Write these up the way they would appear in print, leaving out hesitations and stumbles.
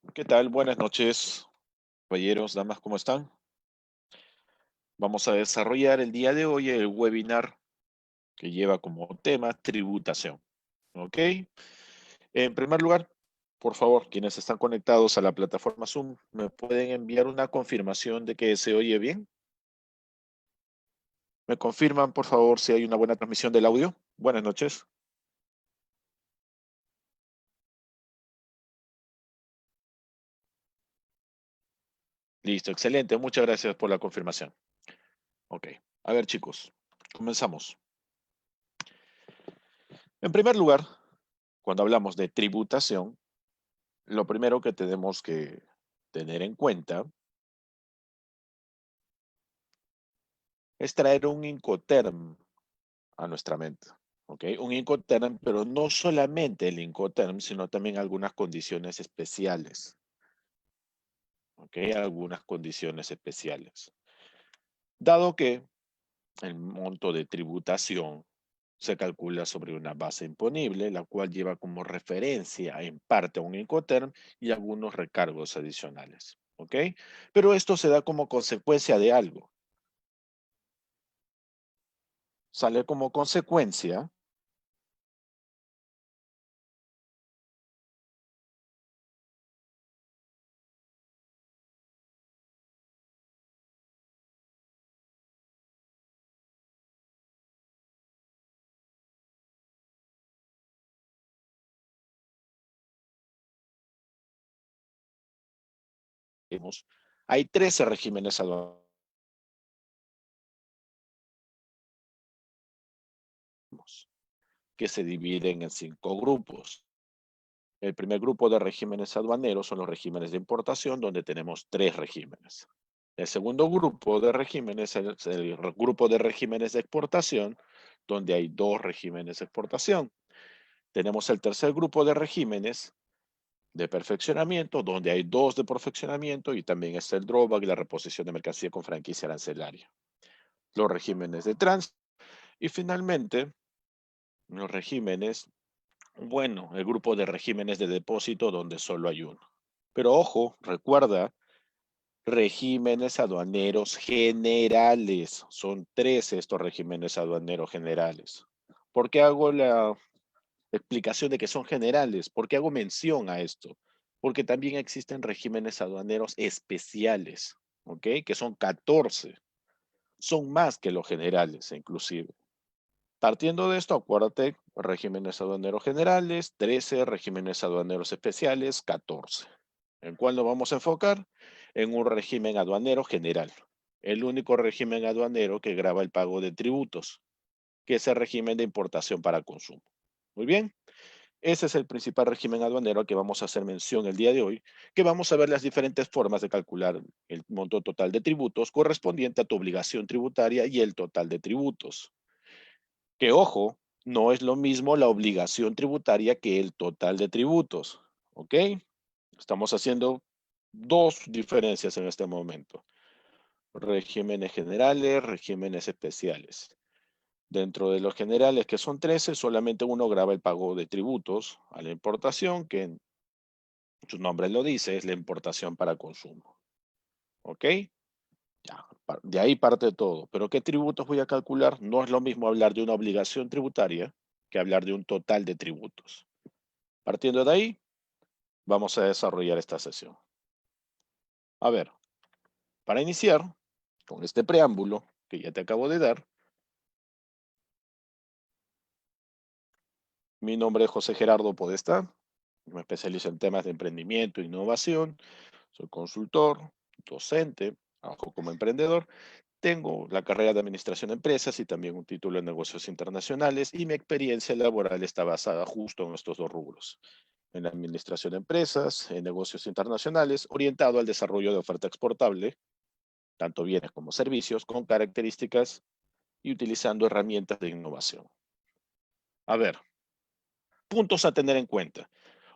¿Qué tal? Buenas noches, caballeros, damas, ¿cómo están? Vamos a desarrollar el día de hoy el webinar que lleva como tema tributación. ¿Ok? En primer lugar, por favor, quienes están conectados a la plataforma Zoom, ¿me pueden enviar una confirmación de que se oye bien? ¿Me confirman, por favor, si hay una buena transmisión del audio? Buenas noches. Listo, excelente. Muchas gracias por la confirmación. Ok. A ver, chicos, comenzamos. En primer lugar, cuando hablamos de tributación, lo primero que tenemos que tener en cuenta es traer un Incoterm a nuestra mente. ¿Ok? Un Incoterm, pero no solamente el Incoterm, sino también algunas condiciones especiales. ¿Ok? Algunas condiciones especiales. Dado que el monto de tributación se calcula sobre una base imponible, la cual lleva como referencia en parte a un Incoterm y algunos recargos adicionales. ¿Ok? Pero esto se da como consecuencia de algo. Sale como consecuencia hay 13 regímenes aduanales que se dividen en 5 grupos. El primer grupo de regímenes aduaneros son los regímenes de importación, donde tenemos 3 regímenes. El segundo grupo de regímenes es el grupo de regímenes de exportación, donde hay 2 regímenes de exportación. Tenemos el tercer grupo de regímenes de perfeccionamiento, donde hay 2 de perfeccionamiento y también está el drawback y la reposición de mercancía con franquicia arancelaria. Los regímenes de tránsito y finalmente los regímenes, bueno, el grupo de regímenes de depósito donde solo hay uno. Pero ojo, recuerda, regímenes aduaneros generales. Son 13 estos regímenes aduaneros generales. ¿Por qué hago la explicación de que son generales? ¿Por qué hago mención a esto? Porque también existen regímenes aduaneros especiales, ¿ok? Que son 14. Son más que los generales, inclusive. Partiendo de esto, acuérdate, regímenes aduaneros generales, 13, regímenes aduaneros especiales, 14. ¿En cuál nos vamos a enfocar? En un régimen aduanero general. El único régimen aduanero que grava el pago de tributos, que es el régimen de importación para consumo. Muy bien, ese es el principal régimen aduanero que vamos a hacer mención el día de hoy, que vamos a ver las diferentes formas de calcular el monto total de tributos correspondiente a tu obligación tributaria y el total de tributos. Que ojo, no es lo mismo la obligación tributaria que el total de tributos. ¿Ok? Estamos haciendo dos diferencias en este momento. Regímenes generales, regímenes especiales. Dentro de los generales, que son 13, solamente uno grava el pago de tributos a la importación, que en su nombre lo dice, es la importación para consumo. ¿Ok? Ya, de ahí parte todo. Pero ¿qué tributos voy a calcular? No es lo mismo hablar de una obligación tributaria que hablar de un total de tributos. Partiendo de ahí, vamos a desarrollar esta sesión. A ver, para iniciar con este preámbulo que ya te acabo de dar, mi nombre es José Gerardo Podestá, me especializo en temas de emprendimiento e innovación, soy consultor, docente, trabajo como emprendedor. Tengo la carrera de Administración de Empresas y también un título en Negocios Internacionales y mi experiencia laboral está basada justo en estos dos rubros, en la Administración de Empresas, en Negocios Internacionales, orientado al desarrollo de oferta exportable, tanto bienes como servicios, con características y utilizando herramientas de innovación. A ver, puntos a tener en cuenta.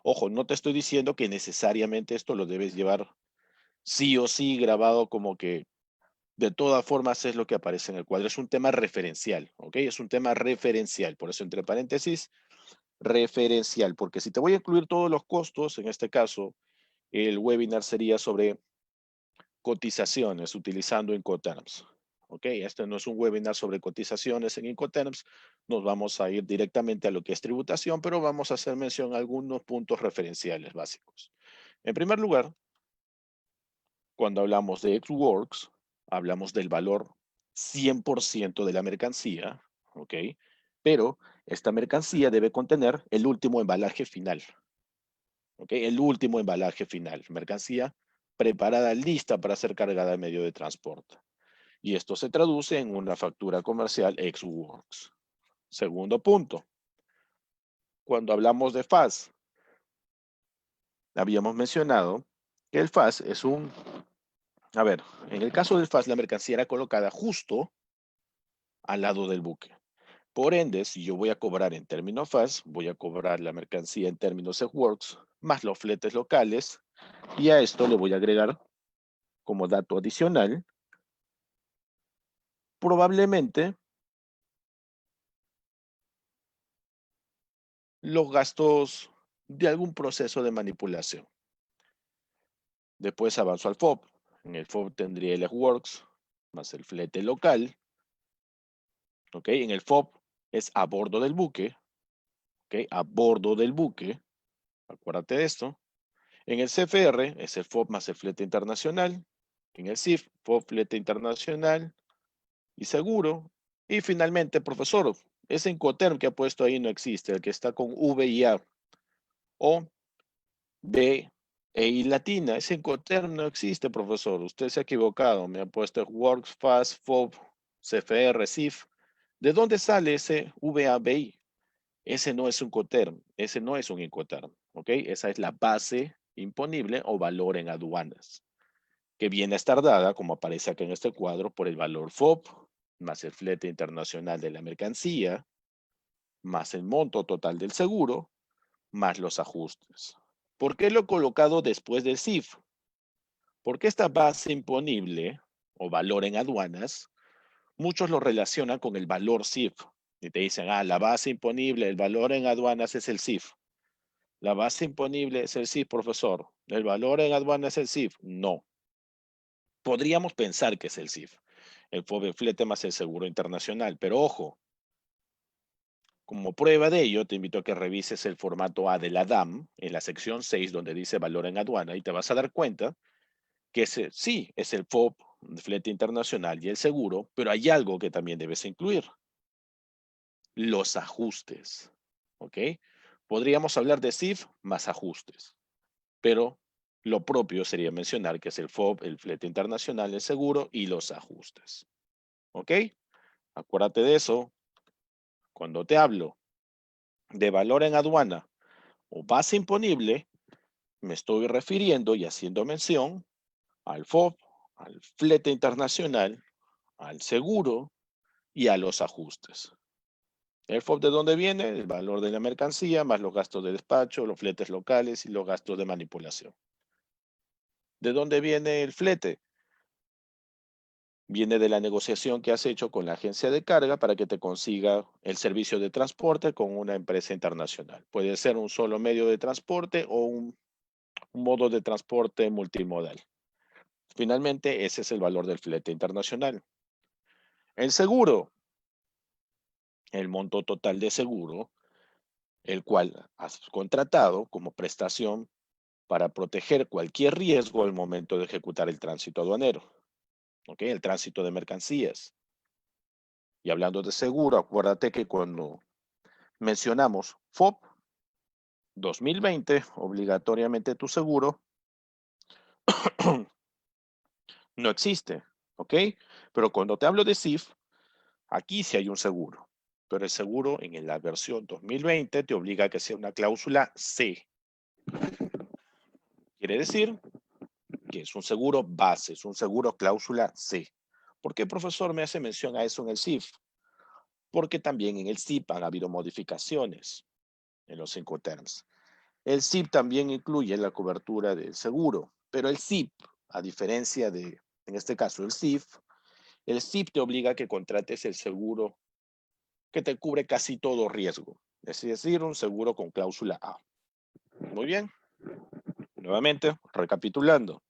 Ojo, no te estoy diciendo que necesariamente esto lo debes llevar sí o sí grabado como que de todas formas es lo que aparece en el cuadro. Es un tema referencial, ¿ok? Es un tema referencial. Por eso, entre paréntesis, referencial. Porque si te voy a incluir todos los costos, en este caso, el webinar sería sobre cotizaciones utilizando Incoterms. ¿Ok? Este no es un webinar sobre cotizaciones en Incoterms. Nos vamos a ir directamente a lo que es tributación, pero vamos a hacer mención a algunos puntos referenciales básicos. En primer lugar, cuando hablamos de Ex-Works, hablamos del valor 100% de la mercancía, ¿ok? Pero esta mercancía debe contener el último embalaje final, ¿ok? El último embalaje final, mercancía preparada, lista para ser cargada en medio de transporte. Y esto se traduce en una factura comercial Ex-Works. Segundo punto, cuando hablamos de FAS, habíamos mencionado que el FAS es en el caso del FAS, la mercancía era colocada justo al lado del buque. Por ende, si yo voy a cobrar en términos FAS, voy a cobrar la mercancía en términos Ex-Works, más los fletes locales, y a esto le voy a agregar como dato adicional, probablemente los gastos de algún proceso de manipulación. Después avanzo al FOB. En el FOB tendría el Ex-Works más el flete local. ¿Ok? En el FOB es a bordo del buque. ¿Ok? A bordo del buque. Acuérdate de esto. En el CFR es el FOB más el flete internacional. En el CIF, FOB, flete internacional y seguro. Y finalmente, profesor, ese Incoterm que ha puesto ahí no existe, el que está con V y A. O B, E y latina. Ese Incoterm no existe, profesor. Usted se ha equivocado. Me ha puesto Works, FAS, FOB, CFR, CIF. ¿De dónde sale ese VABI? Ese no es un Incoterm. Ese no es un Incoterm. ¿Ok? Esa es la base imponible o valor en aduanas, que viene a estar dada, como aparece acá en este cuadro, por el valor FOB, más el flete internacional de la mercancía, más el monto total del seguro, más los ajustes. ¿Por qué lo he colocado después del CIF? Porque esta base imponible o valor en aduanas, muchos lo relacionan con el valor CIF. Y te dicen, la base imponible, el valor en aduanas es el CIF. La base imponible es el CIF, profesor. ¿El valor en aduanas es el CIF? No. Podríamos pensar que es el CIF. El FOB flete más el seguro internacional. Pero ojo, como prueba de ello, te invito a que revises el formato A de la DAM en la sección 6 donde dice valor en aduana y te vas a dar cuenta que sí, es el FOB, el flete internacional y el seguro, pero hay algo que también debes incluir, los ajustes, ¿ok? Podríamos hablar de CIF más ajustes, pero lo propio sería mencionar que es el FOB, el flete internacional, el seguro y los ajustes, ¿ok? Acuérdate de eso. Cuando te hablo de valor en aduana o base imponible, me estoy refiriendo y haciendo mención al FOB, al flete internacional, al seguro y a los ajustes. ¿El FOB de dónde viene? El valor de la mercancía más los gastos de despacho, los fletes locales y los gastos de manipulación. ¿De dónde viene el flete? Viene de la negociación que has hecho con la agencia de carga para que te consiga el servicio de transporte con una empresa internacional. Puede ser un solo medio de transporte o un modo de transporte multimodal. Finalmente, ese es el valor del flete internacional. El seguro, el monto total de seguro, el cual has contratado como prestación para proteger cualquier riesgo al momento de ejecutar el tránsito aduanero, ¿ok? El tránsito de mercancías. Y hablando de seguro, acuérdate que cuando mencionamos FOB 2020, obligatoriamente tu seguro no existe, ¿ok? Pero cuando te hablo de CIF, aquí sí hay un seguro. Pero el seguro en la versión 2020 te obliga a que sea una cláusula C. Quiere decir que es un seguro base, es un seguro cláusula C. ¿Por qué, profesor, me hace mención a eso en el CIF? Porque también en el CIP han habido modificaciones en los Incoterms. El CIP también incluye la cobertura del seguro, pero el CIP, a diferencia de, en este caso, el CIP te obliga a que contrates el seguro que te cubre casi todo riesgo, es decir, un seguro con cláusula A. Muy bien. Nuevamente, recapitulando.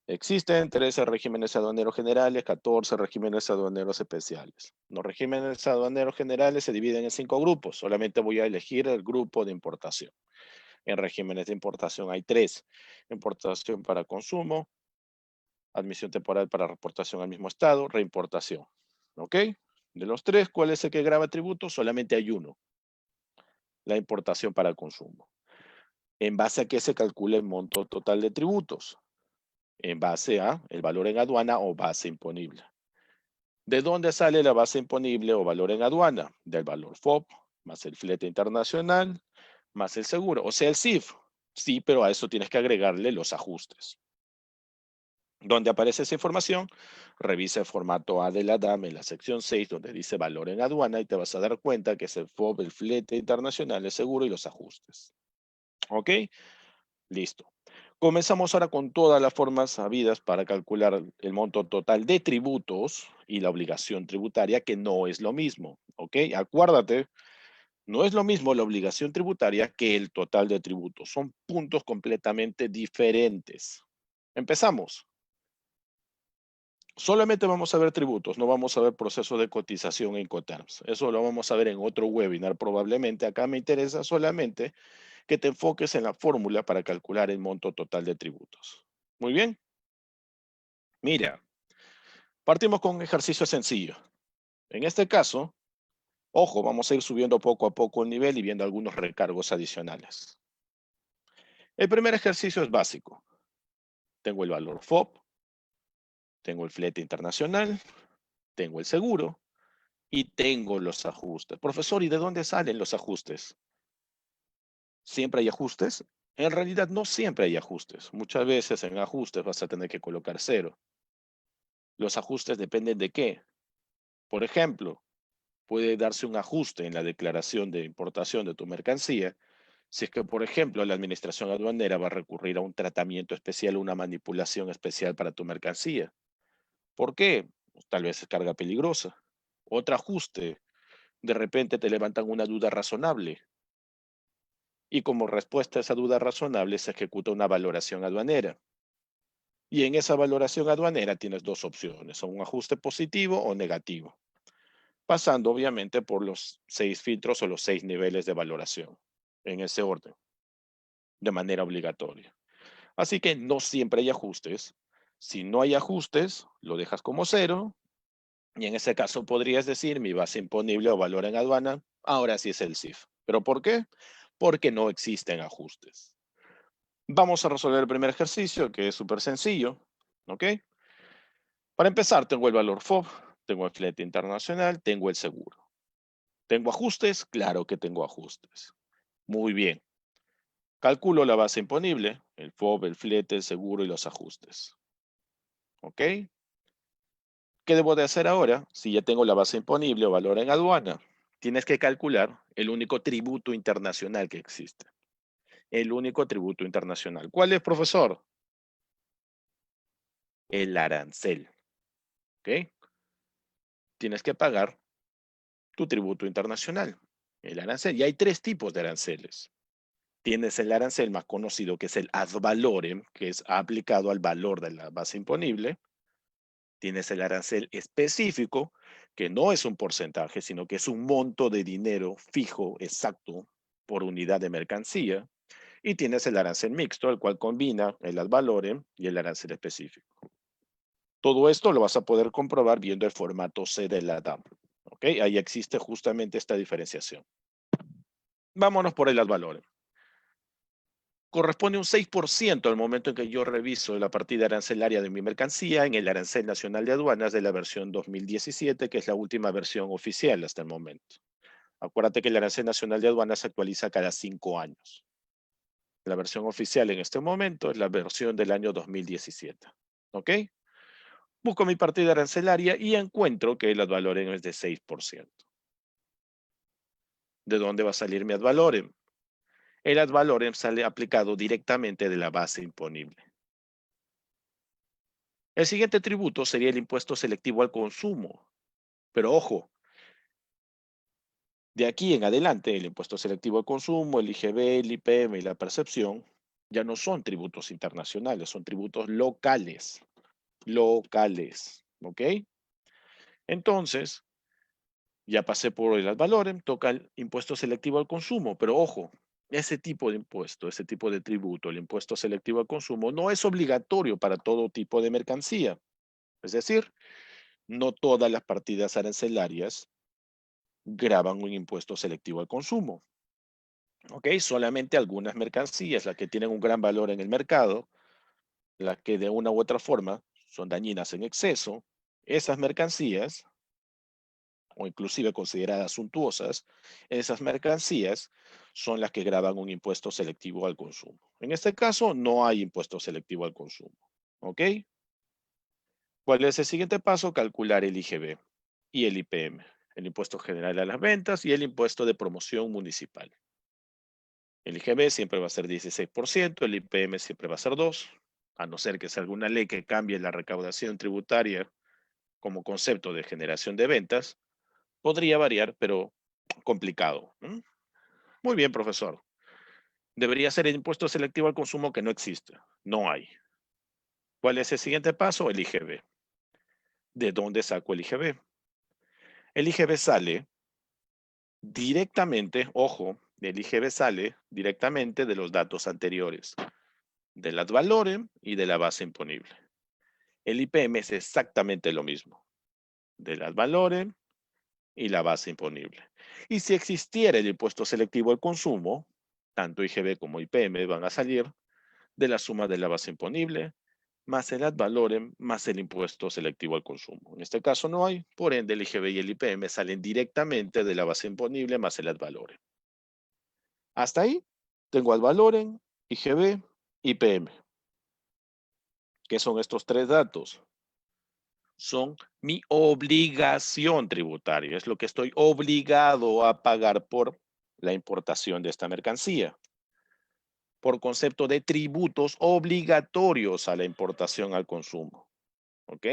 Existen 13 regímenes aduaneros generales, 14 regímenes aduaneros especiales. Los regímenes aduaneros generales se dividen en 5 grupos. Solamente voy a elegir el grupo de importación. En regímenes de importación hay 3. Importación para consumo, admisión temporal para reportación al mismo estado, reimportación. ¿Ok? De los 3, ¿cuál es el que grava tributos? Solamente hay uno. La importación para consumo. ¿En base a qué se calcula el monto total de tributos? En base a el valor en aduana o base imponible. ¿De dónde sale la base imponible o valor en aduana? Del valor FOB, más el flete internacional, más el seguro, o sea, el CIF. Sí, pero a eso tienes que agregarle los ajustes. ¿Dónde aparece esa información? Revisa el formato A de la DAM en la sección 6, donde dice valor en aduana, y te vas a dar cuenta que es el FOB, el flete internacional, el seguro y los ajustes. ¿Ok? Listo. Comenzamos ahora con todas las formas habidas para calcular el monto total de tributos y la obligación tributaria, que no es lo mismo. ¿Ok? Acuérdate, no es lo mismo la obligación tributaria que el total de tributos. Son puntos completamente diferentes. Empezamos. Solamente vamos a ver tributos, no vamos a ver proceso de cotización en Incoterms. Eso lo vamos a ver en otro webinar probablemente. Acá me interesa solamente que te enfoques en la fórmula para calcular el monto total de tributos. Muy bien. Mira, partimos con un ejercicio sencillo. En este caso, ojo, vamos a ir subiendo poco a poco el nivel y viendo algunos recargos adicionales. El primer ejercicio es básico. Tengo el valor FOB, tengo el flete internacional, tengo el seguro y tengo los ajustes. Profesor, ¿y de dónde salen los ajustes? ¿Siempre hay ajustes? En realidad no siempre hay ajustes. Muchas veces en ajustes vas a tener que colocar 0. Los ajustes dependen de qué. Por ejemplo, puede darse un ajuste en la declaración de importación de tu mercancía si es que, por ejemplo, la administración aduanera va a recurrir a un tratamiento especial o una manipulación especial para tu mercancía. ¿Por qué? Tal vez es carga peligrosa. Otro ajuste, de repente te levantan una duda razonable y como respuesta a esa duda razonable se ejecuta una valoración aduanera. Y en esa valoración aduanera tienes dos opciones, o un ajuste positivo o negativo, pasando obviamente por los 6 filtros o los 6 niveles de valoración, en ese orden, de manera obligatoria. Así que no siempre hay ajustes. Si no hay ajustes, lo dejas como 0, y en ese caso podrías decir mi base imponible o valor en aduana, ahora sí es el CIF. ¿Pero por qué? Porque no existen ajustes. Vamos a resolver el primer ejercicio, que es súper sencillo, ¿ok? Para empezar, tengo el valor FOB, tengo el flete internacional, tengo el seguro. ¿Tengo ajustes? Claro que tengo ajustes. Muy bien. Calculo la base imponible, el FOB, el flete, el seguro y los ajustes. ¿Ok? ¿Qué debo de hacer ahora? Si ya tengo la base imponible o valor en aduana, tienes que calcular el único tributo internacional que existe. El único tributo internacional. ¿Cuál es, profesor? El arancel. ¿Ok? Tienes que pagar tu tributo internacional, el arancel. Y hay 3 tipos de aranceles. Tienes el arancel más conocido, que es el ad valorem, que es aplicado al valor de la base imponible. Tienes el arancel específico, que no es un porcentaje, sino que es un monto de dinero fijo, exacto, por unidad de mercancía. Y tienes el arancel mixto, el cual combina el ad valorem y el arancel específico. Todo esto lo vas a poder comprobar viendo el formato C de la DAM. ¿Ok? Ahí existe justamente esta diferenciación. Vámonos por el ad valorem. Corresponde un 6% al momento en que yo reviso la partida arancelaria de mi mercancía en el Arancel Nacional de Aduanas de la versión 2017, que es la última versión oficial hasta el momento. Acuérdate que el Arancel Nacional de Aduanas se actualiza cada 5 años. La versión oficial en este momento es la versión del año 2017. ¿Ok? Busco mi partida arancelaria y encuentro que el ad valorem es de 6%. ¿De dónde va a salir mi ad valorem? El ad valorem sale aplicado directamente de la base imponible. El siguiente tributo sería el impuesto selectivo al consumo. Pero ojo, de aquí en adelante, el impuesto selectivo al consumo, el IGB, el IPM y la percepción Ya no son tributos internacionales, son tributos locales. Locales, ¿ok? Entonces, ya pasé por el ad valorem, toca el impuesto selectivo al consumo, pero ojo, ese tipo de impuesto, ese tipo de tributo, el impuesto selectivo al consumo, no es obligatorio para todo tipo de mercancía. Es decir, no todas las partidas arancelarias graban un impuesto selectivo al consumo. ¿Ok? Solamente algunas mercancías, las que tienen un gran valor en el mercado, las que de una u otra forma son dañinas en exceso, esas mercancías, o inclusive consideradas suntuosas, esas mercancías son las que graban un impuesto selectivo al consumo. En este caso, no hay impuesto selectivo al consumo. ¿Ok? ¿Cuál es el siguiente paso? Calcular el IGB y el IPM, el impuesto general a las ventas y el impuesto de promoción municipal. El IGB siempre va a ser 16%, el IPM siempre va a ser 2%, a no ser que sea alguna ley que cambie la recaudación tributaria como concepto de generación de ventas, podría variar, pero complicado. Muy bien, profesor. Debería ser el impuesto selectivo al consumo que no existe. No hay. ¿Cuál es el siguiente paso? El IGB. ¿De dónde saco el IGB? El IGB sale directamente, ojo, el IGB sale directamente de los datos anteriores, del ad valorem y de la base imponible. El IPM es exactamente lo mismo, del ad valorem y la base imponible. Y si existiera el impuesto selectivo al consumo, tanto IGB como IPM van a salir de la suma de la base imponible más el ad valorem más el impuesto selectivo al consumo. En este caso no hay, por ende el IGB y el IPM salen directamente de la base imponible más el ad valorem. Hasta ahí tengo ad valorem, IGB, IPM. ¿Qué son estos tres datos? Son mi obligación tributaria, es lo que estoy obligado a pagar por la importación de esta mercancía, por concepto de tributos obligatorios a la importación al consumo. ¿Ok?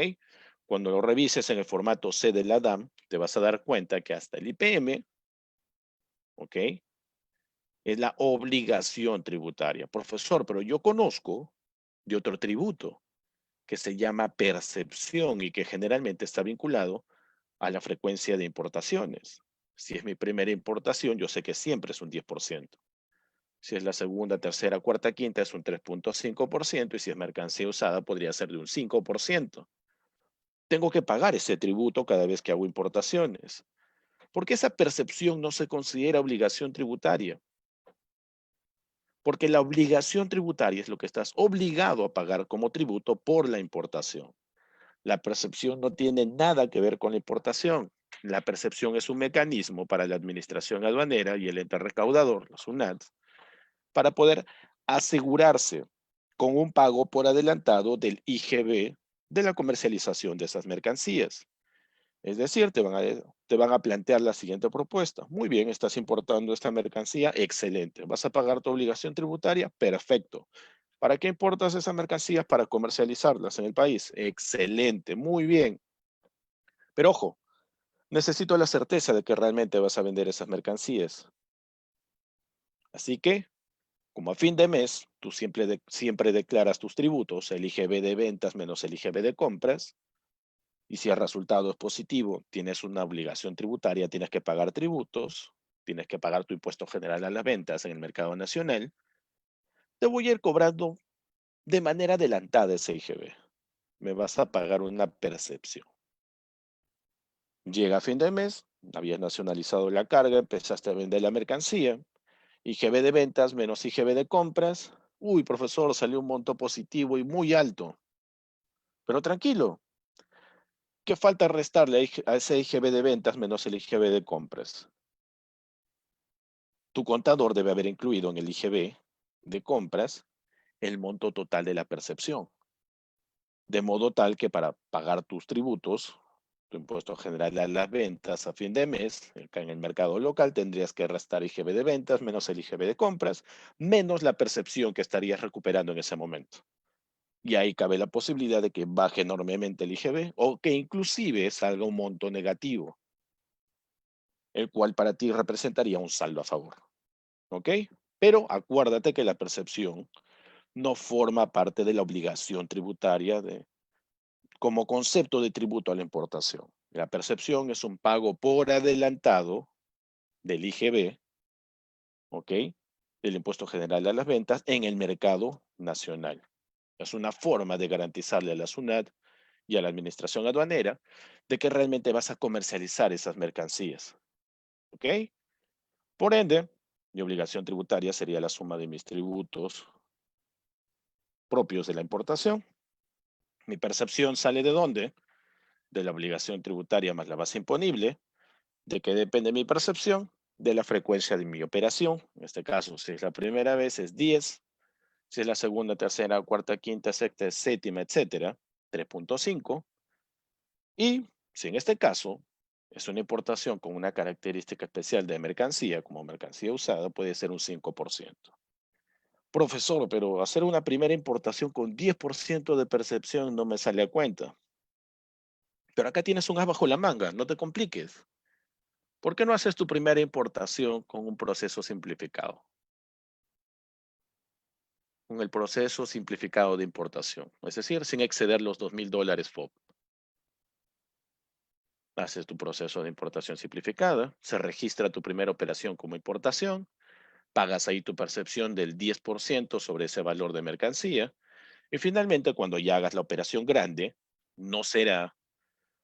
Cuando lo revises en el formato C de la DAM, te vas a dar cuenta que hasta el IPM, ¿ok? Es la obligación tributaria. Profesor, pero yo conozco de otro tributo que se llama percepción y que generalmente está vinculado a la frecuencia de importaciones. Si es mi primera importación, yo sé que siempre es un 10%. Si es la segunda, tercera, cuarta, quinta, es un 3.5%. Y si es mercancía usada, podría ser de un 5%. Tengo que pagar ese tributo cada vez que hago importaciones. ¿Por qué esa percepción no se considera obligación tributaria? Porque la obligación tributaria es lo que estás obligado a pagar como tributo por la importación. La percepción no tiene nada que ver con la importación. La percepción es un mecanismo para la administración aduanera y el ente recaudador, los UNAT, para poder asegurarse con un pago por adelantado del IGB de la comercialización de esas mercancías. Es decir, te van a plantear la siguiente propuesta. Muy bien, estás importando esta mercancía, excelente. ¿Vas a pagar tu obligación tributaria? Perfecto. ¿Para qué importas esas mercancías? Para comercializarlas en el país. Excelente, muy bien. Pero ojo, necesito la certeza de que realmente vas a vender esas mercancías. Así que, como a fin de mes, tú siempre declaras tus tributos, el IGB de ventas menos el IGB de compras, y si el resultado es positivo, tienes una obligación tributaria, tienes que pagar tributos, tienes que pagar tu impuesto general a las ventas en el mercado nacional, te voy a ir cobrando de manera adelantada ese IGB. Me vas a pagar una percepción. Llega a fin de mes, habías nacionalizado la carga, empezaste a vender la mercancía, IGB de ventas menos IGB de compras. Uy, profesor, salió un monto positivo y muy alto. Pero tranquilo, ¿qué falta restarle a ese IGB de ventas menos el IGB de compras? Tu contador debe haber incluido en el IGB de compras el monto total de la percepción, de modo tal que para pagar tus tributos, tu impuesto general a las ventas a fin de mes, acá en el mercado local tendrías que restar IGB de ventas menos el IGB de compras, menos la percepción que estarías recuperando en ese momento. Y ahí cabe la posibilidad de que baje enormemente el IGB o que inclusive salga un monto negativo, el cual para ti representaría un saldo a favor. ¿Ok? Pero acuérdate que la percepción no forma parte de la obligación tributaria como concepto de tributo a la importación. La percepción es un pago por adelantado del IGB, ¿ok? Del Impuesto General a las Ventas en el mercado nacional. Es una forma de garantizarle a la SUNAT y a la Administración Aduanera de que realmente vas a comercializar esas mercancías, ¿ok? Por ende, mi obligación tributaria sería la suma de mis tributos propios de la importación. Mi percepción sale ¿de dónde? De la obligación tributaria más la base imponible. ¿De qué depende mi percepción? De la frecuencia de mi operación. En este caso, si es la primera vez es 10, si es la segunda, tercera, cuarta, quinta, sexta, séptima, etcétera, 3.5. Y si en este caso es una importación con una característica especial de mercancía, como mercancía usada, puede ser un 5%. Profesor, pero hacer una primera importación con 10% de percepción no me sale a cuenta. Pero acá tienes un as bajo la manga, no te compliques. ¿Por qué no haces tu primera importación con un proceso simplificado? Con el proceso simplificado de importación, es decir, sin exceder los $2,000 FOB. Haces tu proceso de importación simplificada, se registra tu primera operación como importación, pagas ahí tu percepción del 10% sobre ese valor de mercancía y finalmente cuando ya hagas la operación grande, no será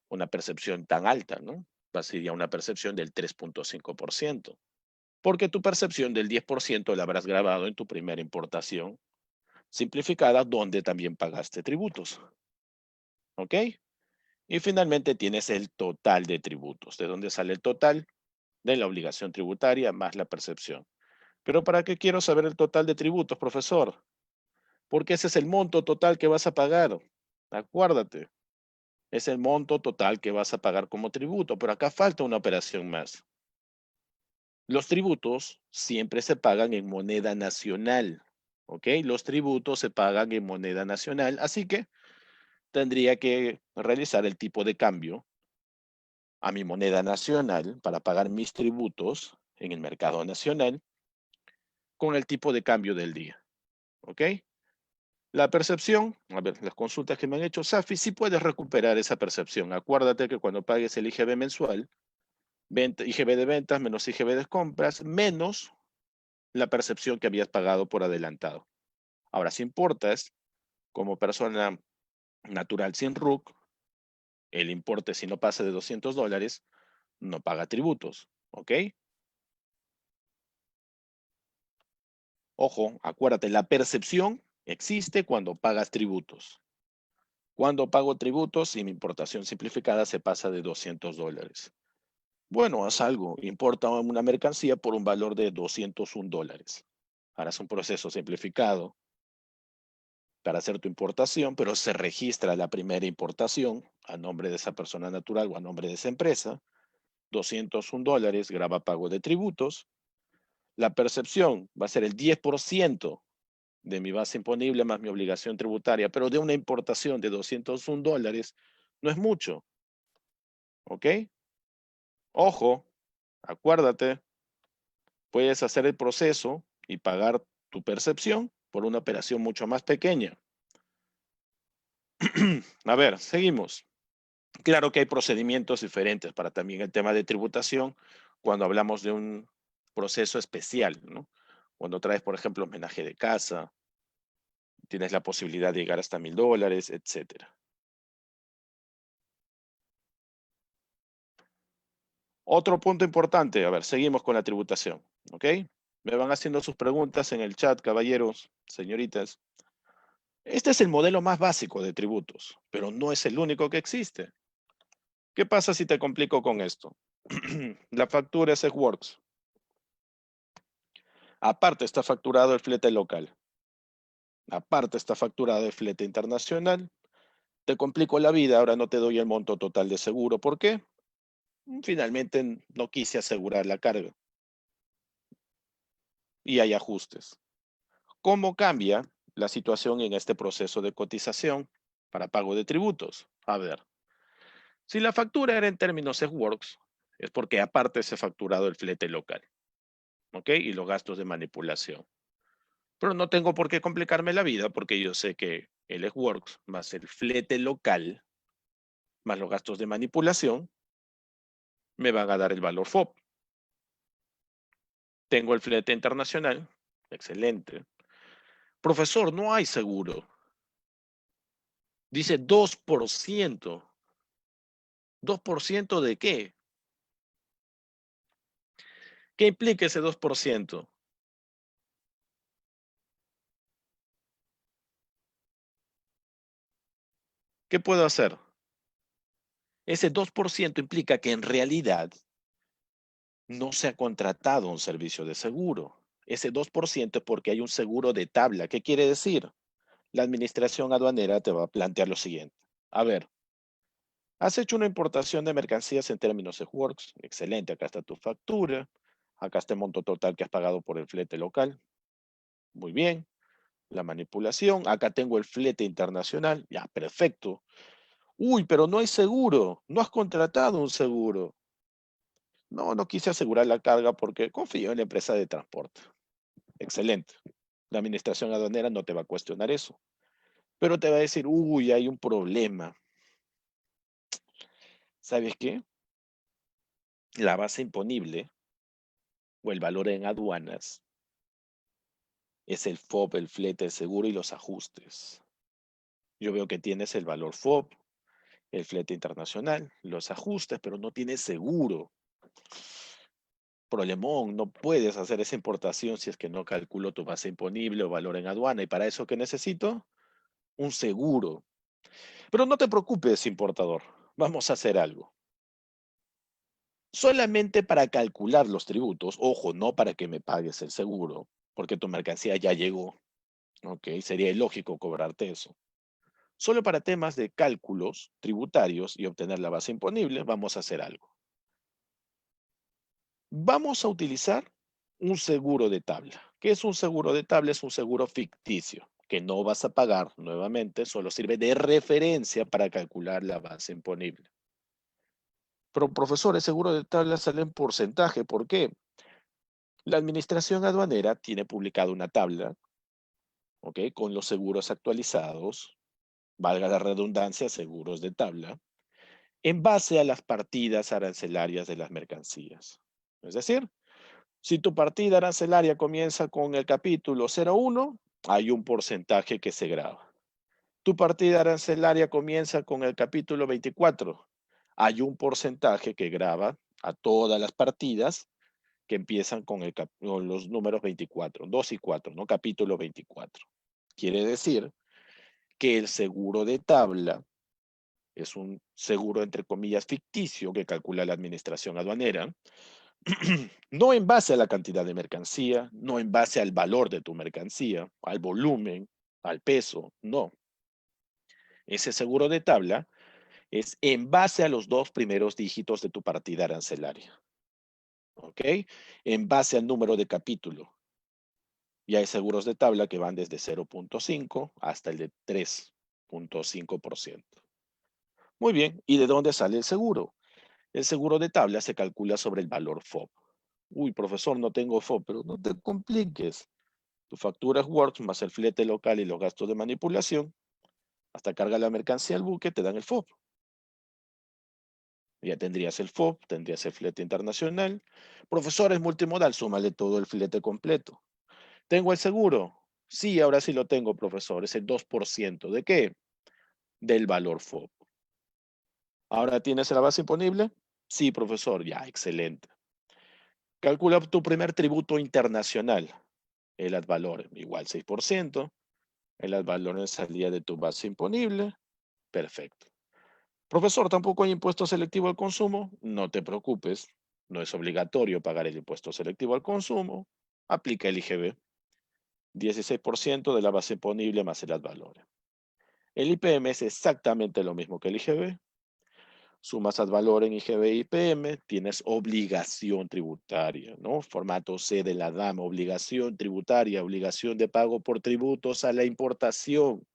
una percepción tan alta, ¿no? Va a ser ya una percepción del 3.5%, porque tu percepción del 10% la habrás grabado en tu primera importación simplificada donde también pagaste tributos, ¿ok? Y finalmente tienes el total de tributos. ¿De dónde sale el total? De la obligación tributaria más la percepción. ¿Pero para qué quiero saber el total de tributos, profesor? Porque ese es el monto total que vas a pagar. Acuérdate, es el monto total que vas a pagar como tributo, pero acá falta una operación más. Los tributos siempre se pagan en moneda nacional, ¿ok? Los tributos se pagan en moneda nacional, así que tendría que realizar el tipo de cambio a mi moneda nacional para pagar mis tributos en el mercado nacional con el tipo de cambio del día, ¿ok? La percepción, a ver, las consultas que me han hecho, Safi, sí puedes recuperar esa percepción. Acuérdate que cuando pagues el IGB mensual, IGB de ventas menos IGB de compras, menos la percepción que habías pagado por adelantado. Ahora, si importas, como persona natural sin RUC, el importe si no pasa de $200, no paga tributos, ¿ok? Ojo, acuérdate, la percepción existe cuando pagas tributos. Cuando pago tributos y mi importación simplificada se pasa de $200. Bueno, haz algo, importa una mercancía por un valor de $201. Harás un proceso simplificado para hacer tu importación, pero se registra la primera importación a nombre de esa persona natural o a nombre de esa empresa. $201, grava pago de tributos. La percepción va a ser el 10% de mi base imponible más mi obligación tributaria, pero de una importación de $201 no es mucho, ¿ok? Ojo, acuérdate, puedes hacer el proceso y pagar tu percepción por una operación mucho más pequeña. A ver, seguimos. Claro que hay procedimientos diferentes para también el tema de tributación cuando hablamos de un proceso especial, ¿no? Cuando traes, por ejemplo, homenaje de casa, tienes la posibilidad de llegar hasta $1,000, etcétera. Otro punto importante, a ver, seguimos con la tributación, ¿ok? Me van haciendo sus preguntas en el chat, caballeros, señoritas. Este es el modelo más básico de tributos, pero no es el único que existe. ¿Qué pasa si te complico con esto? La factura es Works. Aparte está facturado el flete local. Aparte está facturado el flete internacional. Te complico la vida, ahora no te doy el monto total de seguro. ¿Por qué? Finalmente no quise asegurar la carga y hay ajustes. ¿Cómo cambia la situación en este proceso de cotización para pago de tributos? A ver, si la factura era en términos Works, es porque aparte se ha facturado el flete local, ¿ok? Y los gastos de manipulación. Pero no tengo por qué complicarme la vida porque yo sé que el earthworks más el flete local más los gastos de manipulación me van a dar el valor FOB. Tengo el flete internacional. Excelente. Profesor, no hay seguro. Dice 2%. ¿2% de qué? ¿Qué implica ese 2%? ¿Qué puedo hacer? Ese 2% implica que en realidad no se ha contratado un servicio de seguro. Ese 2% es porque hay un seguro de tabla. ¿Qué quiere decir? La administración aduanera te va a plantear lo siguiente. A ver, has hecho una importación de mercancías en términos de Works. Excelente, acá está tu factura. Acá está el monto total que has pagado por el flete local. Muy bien. La manipulación. Acá tengo el flete internacional. Ya, perfecto. Uy, pero no hay seguro. No has contratado un seguro. No, no quise asegurar la carga porque confío en la empresa de transporte. Excelente. La administración aduanera no te va a cuestionar eso. Pero te va a decir, uy, hay un problema. ¿Sabes qué? La base imponible o el valor en aduanas es el FOB, el flete, el seguro y los ajustes. Yo veo que tienes el valor FOB, el flete internacional, los ajustes, pero no tienes seguro. Problemón, no puedes hacer esa importación si es que no calculo tu base imponible o valor en aduana. ¿Y para eso qué necesito? Un seguro. Pero no te preocupes, importador. Vamos a hacer algo. Solamente para calcular los tributos, ojo, no para que me pagues el seguro, porque tu mercancía ya llegó. Ok, sería ilógico cobrarte eso. Solo para temas de cálculos tributarios y obtener la base imponible, vamos a hacer algo. Vamos a utilizar un seguro de tabla. ¿Qué es un seguro de tabla? Es un seguro ficticio que no vas a pagar nuevamente, solo sirve de referencia para calcular la base imponible. Pero, profesor, el seguro de tabla sale en porcentaje. ¿Por qué? La administración aduanera tiene publicada una tabla, ¿ok? Con los seguros actualizados, valga la redundancia, seguros de tabla, en base a las partidas arancelarias de las mercancías. Es decir, si tu partida arancelaria comienza con el capítulo 01, hay un porcentaje que se graba. Tu partida arancelaria comienza con el capítulo 24, hay un porcentaje que graba a todas las partidas que empiezan con los números 24, 2 y 4, ¿no? Capítulo 24. Quiere decir que el seguro de tabla es un seguro, entre comillas, ficticio que calcula la administración aduanera, no en base a la cantidad de mercancía, no en base al valor de tu mercancía, al volumen, al peso, no. Ese seguro de tabla es en base a los dos primeros dígitos de tu partida arancelaria, ¿ok? En base al número de capítulo. Y hay seguros de tabla que van desde 0.5 hasta el de 3.5%. Muy bien, ¿y de dónde sale el seguro? El seguro de tabla se calcula sobre el valor FOB. Uy, profesor, no tengo FOB, pero no te compliques. Tu factura es Word más el flete local y los gastos de manipulación. Hasta carga la mercancía al buque, te dan el FOB. Ya tendrías el FOB, tendrías el flete internacional. Profesor, es multimodal, súmale todo el flete completo. ¿Tengo el seguro? Sí, ahora sí lo tengo, profesor. Es el 2%. ¿De qué? Del valor FOB. ¿Ahora tienes la base imponible? Sí, profesor. Ya, excelente. Calcula tu primer tributo internacional. El ad valorem, igual 6%. El ad valorem salía de tu base imponible. Perfecto. Profesor, ¿tampoco hay impuesto selectivo al consumo? No te preocupes. No es obligatorio pagar el impuesto selectivo al consumo. Aplica el IGB. 16% de la base imponible más el ad valorem. El IPM es exactamente lo mismo que el IGB. Sumas ad valorem IGB y IPM, tienes obligación tributaria, ¿no? Formato C de la DAM, obligación tributaria, obligación de pago por tributos a la importación.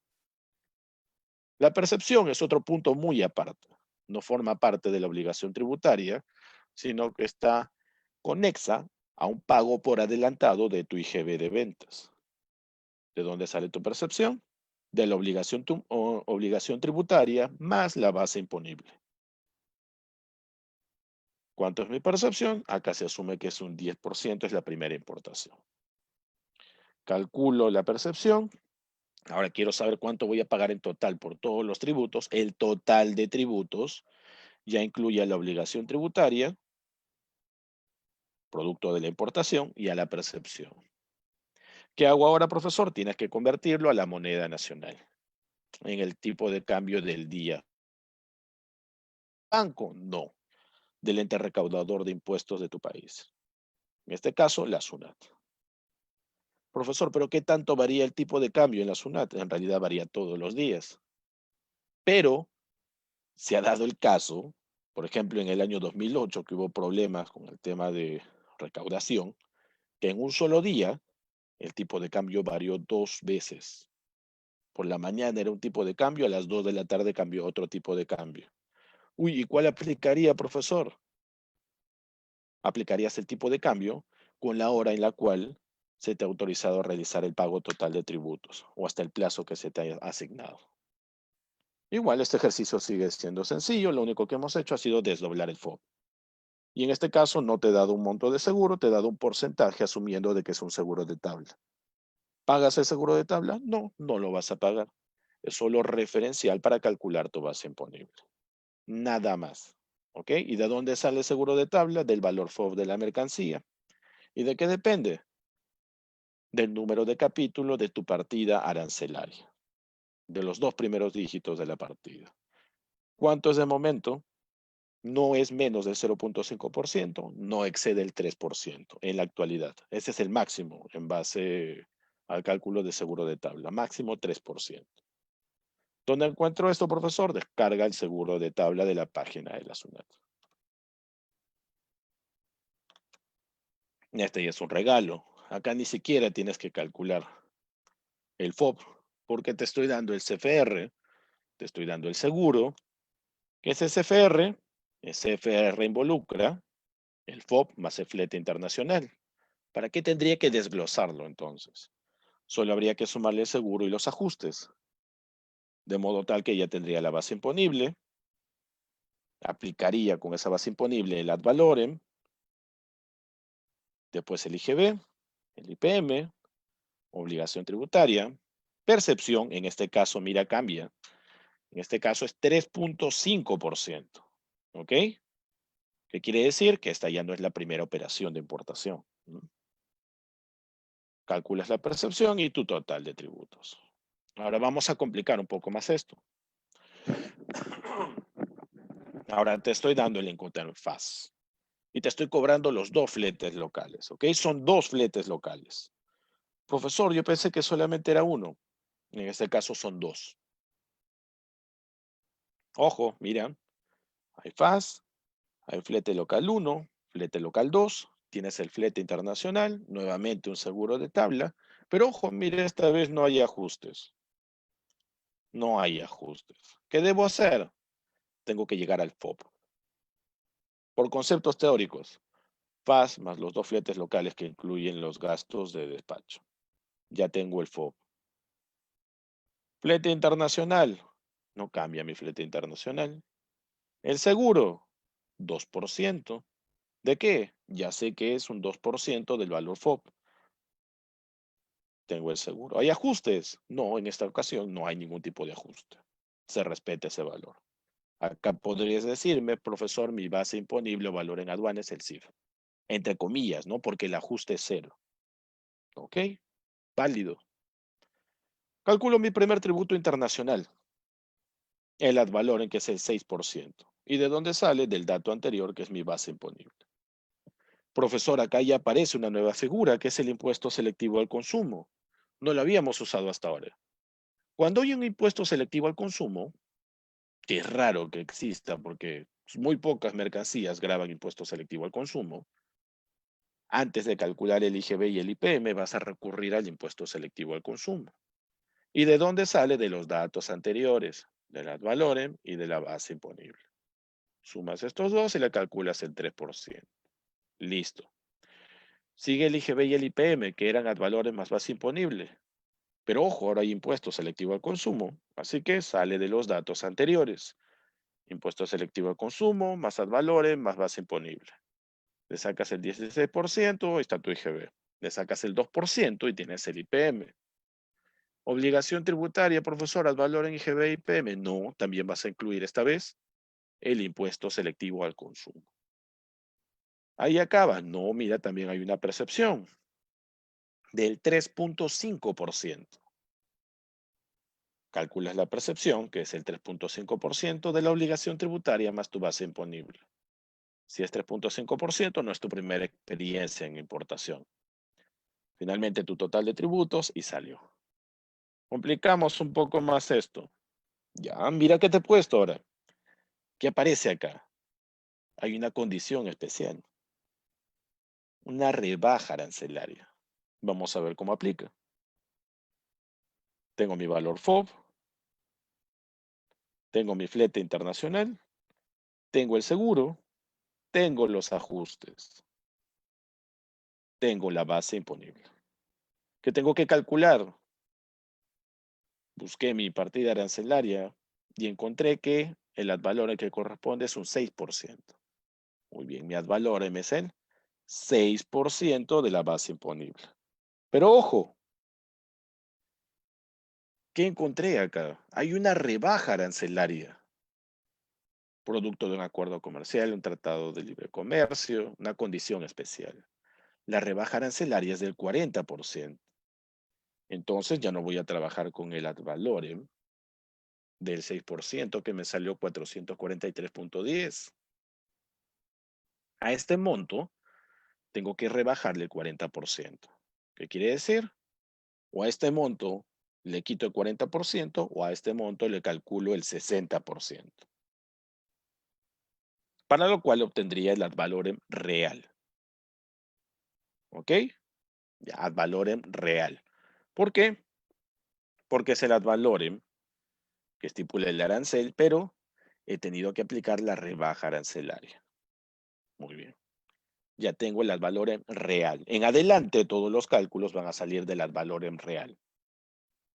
La percepción es otro punto muy aparte. No forma parte de la obligación tributaria, sino que está conexa a un pago por adelantado de tu IGB de ventas. ¿De dónde sale tu percepción? De la obligación tributaria más la base imponible. ¿Cuánto es mi percepción? Acá se asume que es un 10%, es la primera importación. Calculo la percepción. Ahora quiero saber cuánto voy a pagar en total por todos los tributos. El total de tributos ya incluye la obligación tributaria, producto de la importación, y a la percepción. ¿Qué hago ahora, profesor? Tienes que convertirlo a la moneda nacional, en el tipo de cambio del día. ¿Banco? No. Del ente recaudador de impuestos de tu país. En este caso, la SUNAT. Profesor, ¿pero qué tanto varía el tipo de cambio en la SUNAT? En realidad varía todos los días. Pero se ha dado el caso, por ejemplo, en el año 2008, que hubo problemas con el tema de recaudación, que en un solo día el tipo de cambio varió 2 veces. Por la mañana era un tipo de cambio, a las 2 de la tarde cambió otro tipo de cambio. Uy, ¿y cuál aplicaría, profesor? Aplicarías el tipo de cambio con la hora en la cual se te ha autorizado a realizar el pago total de tributos o hasta el plazo que se te haya asignado. Igual este ejercicio sigue siendo sencillo, lo único que hemos hecho ha sido desdoblar el FOB. Y en este caso no te he dado un monto de seguro, te he dado un porcentaje asumiendo de que es un seguro de tabla. ¿Pagas el seguro de tabla? No, no lo vas a pagar. Es solo referencial para calcular tu base imponible. Nada más. ¿Ok? ¿Y de dónde sale el seguro de tabla? Del valor FOB de la mercancía. ¿Y de qué depende? Del número de capítulo de tu partida arancelaria. De los 2 primeros dígitos de la partida. ¿Cuánto es de momento? No es menos del 0.5%, no excede el 3% en la actualidad. Ese es el máximo en base al cálculo de seguro de tabla, máximo 3%. ¿Dónde encuentro esto, profesor? Descarga el seguro de tabla de la página de la SUNAT. Este ya es un regalo. Acá ni siquiera tienes que calcular el FOB, porque te estoy dando el CFR, te estoy dando el seguro. ¿Qué es el CFR? El CFR involucra el FOB más el flete internacional. ¿Para qué tendría que desglosarlo entonces? Solo habría que sumarle el seguro y los ajustes, de modo tal que ya tendría la base imponible, aplicaría con esa base imponible el ad valorem, después el IGB, el IPM, obligación tributaria, percepción, en este caso, mira, cambia. En este caso es 3.5%. ¿Ok? ¿Qué quiere decir? Que esta ya no es la primera operación de importación. Calculas la percepción y tu total de tributos. Ahora vamos a complicar un poco más esto. Ahora te estoy dando el Incoterm-FAS y te estoy cobrando los 2 fletes locales, ¿ok? Son 2 fletes locales. Profesor, yo pensé que solamente era uno. En este caso son 2. Ojo, mira, hay FAS, hay flete local 1, flete local 2, tienes el flete internacional, nuevamente un seguro de tabla, pero ojo, mire, esta vez no hay ajustes. No hay ajustes. ¿Qué debo hacer? Tengo que llegar al FOB. Por conceptos teóricos, FAS más los 2 fletes locales que incluyen los gastos de despacho. Ya tengo el FOB. Flete internacional. No cambia mi flete internacional. El seguro, 2%. ¿De qué? Ya sé que es un 2% del valor FOB. Tengo el seguro. ¿Hay ajustes? No, en esta ocasión no hay ningún tipo de ajuste. Se respeta ese valor. Acá podrías decirme, profesor, mi base imponible o valor en aduana es el CIF. Entre comillas, ¿no? Porque el ajuste es 0. ¿Ok? Válido. Calculo mi primer tributo internacional. El ad valorem, que es el 6%. ¿Y de dónde sale? Del dato anterior, que es mi base imponible. Profesor, acá ya aparece una nueva figura, que es el impuesto selectivo al consumo. No lo habíamos usado hasta ahora. Cuando hay un impuesto selectivo al consumo, que es raro que exista porque muy pocas mercancías graban impuesto selectivo al consumo, antes de calcular el IGB y el IPM vas a recurrir al impuesto selectivo al consumo. ¿Y de dónde sale? De los datos anteriores, del ad valorem y de la base imponible. Sumas estos dos y le calculas el 3%. Listo. Sigue el IGB y el IPM, que eran ad valorem más base imponible. Pero ojo, ahora hay impuesto selectivo al consumo, así que sale de los datos anteriores. Impuesto selectivo al consumo, más ad valorem, más base imponible. Le sacas el 16%, ahí está tu IGB. Le sacas el 2% y tienes el IPM. Obligación tributaria, profesor, ad valorem, IGB, IPM. No, también vas a incluir esta vez el impuesto selectivo al consumo. Ahí acaba. No, mira, también hay una percepción del 3.5%. Calculas la percepción, que es el 3.5% de la obligación tributaria más tu base imponible. Si es 3.5%, no es tu primera experiencia en importación. Finalmente tu total de tributos y salió. Complicamos un poco más esto. Ya, mira qué te he puesto ahora. ¿Qué aparece acá? Hay una condición especial. Una rebaja arancelaria. Vamos a ver cómo aplica. Tengo mi valor FOB. Tengo mi flete internacional. Tengo el seguro. Tengo los ajustes. Tengo la base imponible. ¿Qué tengo que calcular? Busqué mi partida arancelaria y encontré que el ad valorem que corresponde es un 6%. Muy bien, mi ad valorem es el 6% de la base imponible. Pero ojo, ¿qué encontré acá? Hay una rebaja arancelaria, producto de un acuerdo comercial, un tratado de libre comercio, una condición especial. La rebaja arancelaria es del 40%. Entonces ya no voy a trabajar con el ad valorem del 6% que me salió 443.10. A este monto tengo que rebajarle el 40%. ¿Qué quiere decir? O a este monto le quito el 40% o a este monto le calculo el 60%. Para lo cual obtendría el ad valorem real. ¿Ok? Ya, ad valorem real. ¿Por qué? Porque es el ad valorem que estipula el arancel, pero he tenido que aplicar la rebaja arancelaria. Muy bien. Ya tengo el ad valorem real. En adelante todos los cálculos van a salir del ad valorem real.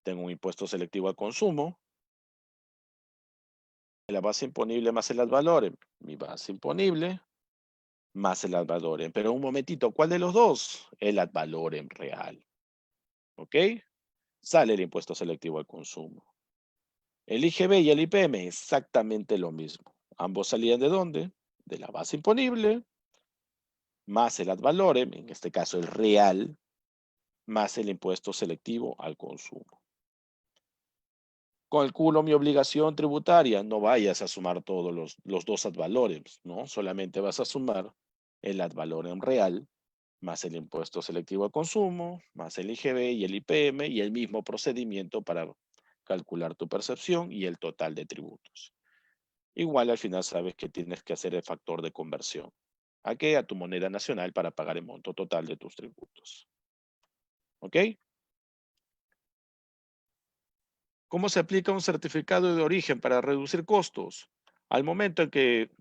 Tengo un impuesto selectivo al consumo, la base imponible más el ad valorem. Mi base imponible más el ad valorem. Pero un momentito, ¿cuál de los dos? El ad valorem real. ¿Ok? Sale el impuesto selectivo al consumo. El IGB y el IPM, exactamente lo mismo. Ambos salían ¿de dónde? De la base imponible más el ad valorem, en este caso el real, más el impuesto selectivo al consumo. Calculo mi obligación tributaria. No vayas a sumar todos los dos ad valorems, ¿no? Solamente vas a sumar el ad valorem real más el impuesto selectivo al consumo, más el IGB y el IPM y el mismo procedimiento para calcular tu percepción y el total de tributos. Igual al final sabes que tienes que hacer el factor de conversión. ¿A qué? A tu moneda nacional para pagar el monto total de tus tributos. ¿Ok? ¿Cómo se aplica un certificado de origen para reducir costos? Al momento en que,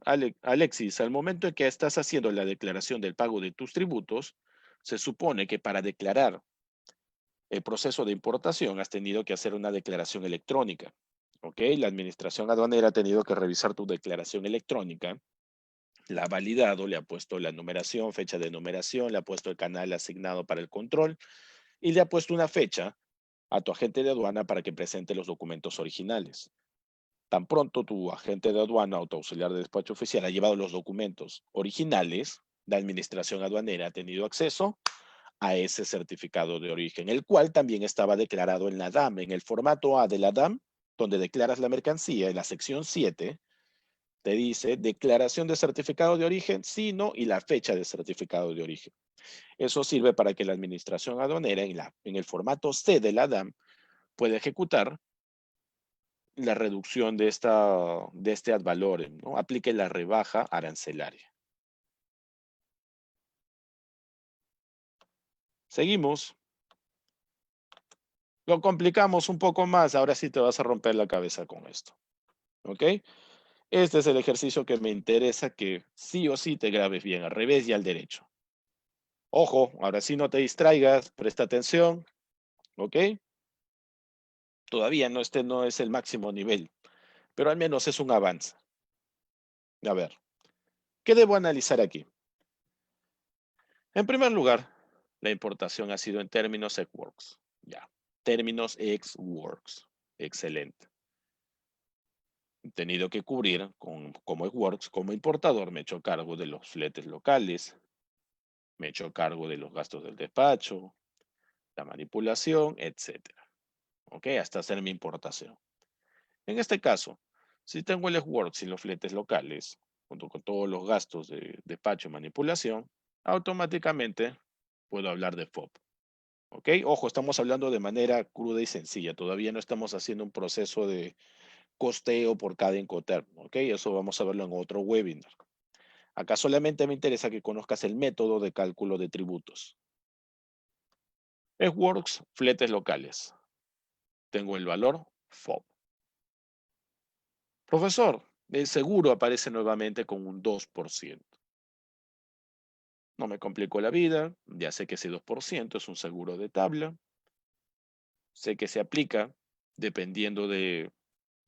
Alexis, al momento en que estás haciendo la declaración del pago de tus tributos, se supone que para declarar el proceso de importación has tenido que hacer una declaración electrónica. ¿Ok? La administración aduanera ha tenido que revisar tu declaración electrónica, la ha validado, le ha puesto la numeración, fecha de numeración, le ha puesto el canal asignado para el control y le ha puesto una fecha a tu agente de aduana para que presente los documentos originales. Tan pronto tu agente de aduana o tu auxiliar de despacho oficial ha llevado los documentos originales, la administración aduanera ha tenido acceso a ese certificado de origen, el cual también estaba declarado en la DAM, en el formato A de la DAM, donde declaras la mercancía, en la sección 7, te dice declaración de certificado de origen, sí, no, y la fecha de certificado de origen. Eso sirve para que la administración aduanera en el formato C de la DAM pueda ejecutar la reducción de este ad valorem, ¿no? Aplique la rebaja arancelaria. Seguimos. Lo complicamos un poco más. Ahora sí te vas a romper la cabeza con esto. ¿Ok? Este es el ejercicio que me interesa que sí o sí te grabes bien al revés y al derecho. Ojo, ahora sí no te distraigas. Presta atención. ¿Ok? Todavía no, este no es el máximo nivel, pero al menos es un avance. A ver, ¿qué debo analizar aquí? En primer lugar, la importación ha sido en términos ex-works. Ya, términos ex-works. Excelente. He tenido que cubrir como ex-works, como importador, me he hecho cargo de los fletes locales, me he hecho cargo de los gastos del despacho, la manipulación, etcétera. ¿Ok? Hasta hacer mi importación. En este caso, si tengo el ex-works y los fletes locales, junto con todos los gastos de despacho y manipulación, automáticamente puedo hablar de FOB. ¿Ok? Ojo, estamos hablando de manera cruda y sencilla. Todavía no estamos haciendo un proceso de costeo por cada Incoterm. ¿Ok? Eso vamos a verlo en otro webinar. Acá solamente me interesa que conozcas el método de cálculo de tributos. Ex-works, fletes locales. Tengo el valor FOB. Profesor, el seguro aparece nuevamente con un 2%. No me complico la vida, ya sé que ese 2% es un seguro de tabla. Sé que se aplica dependiendo de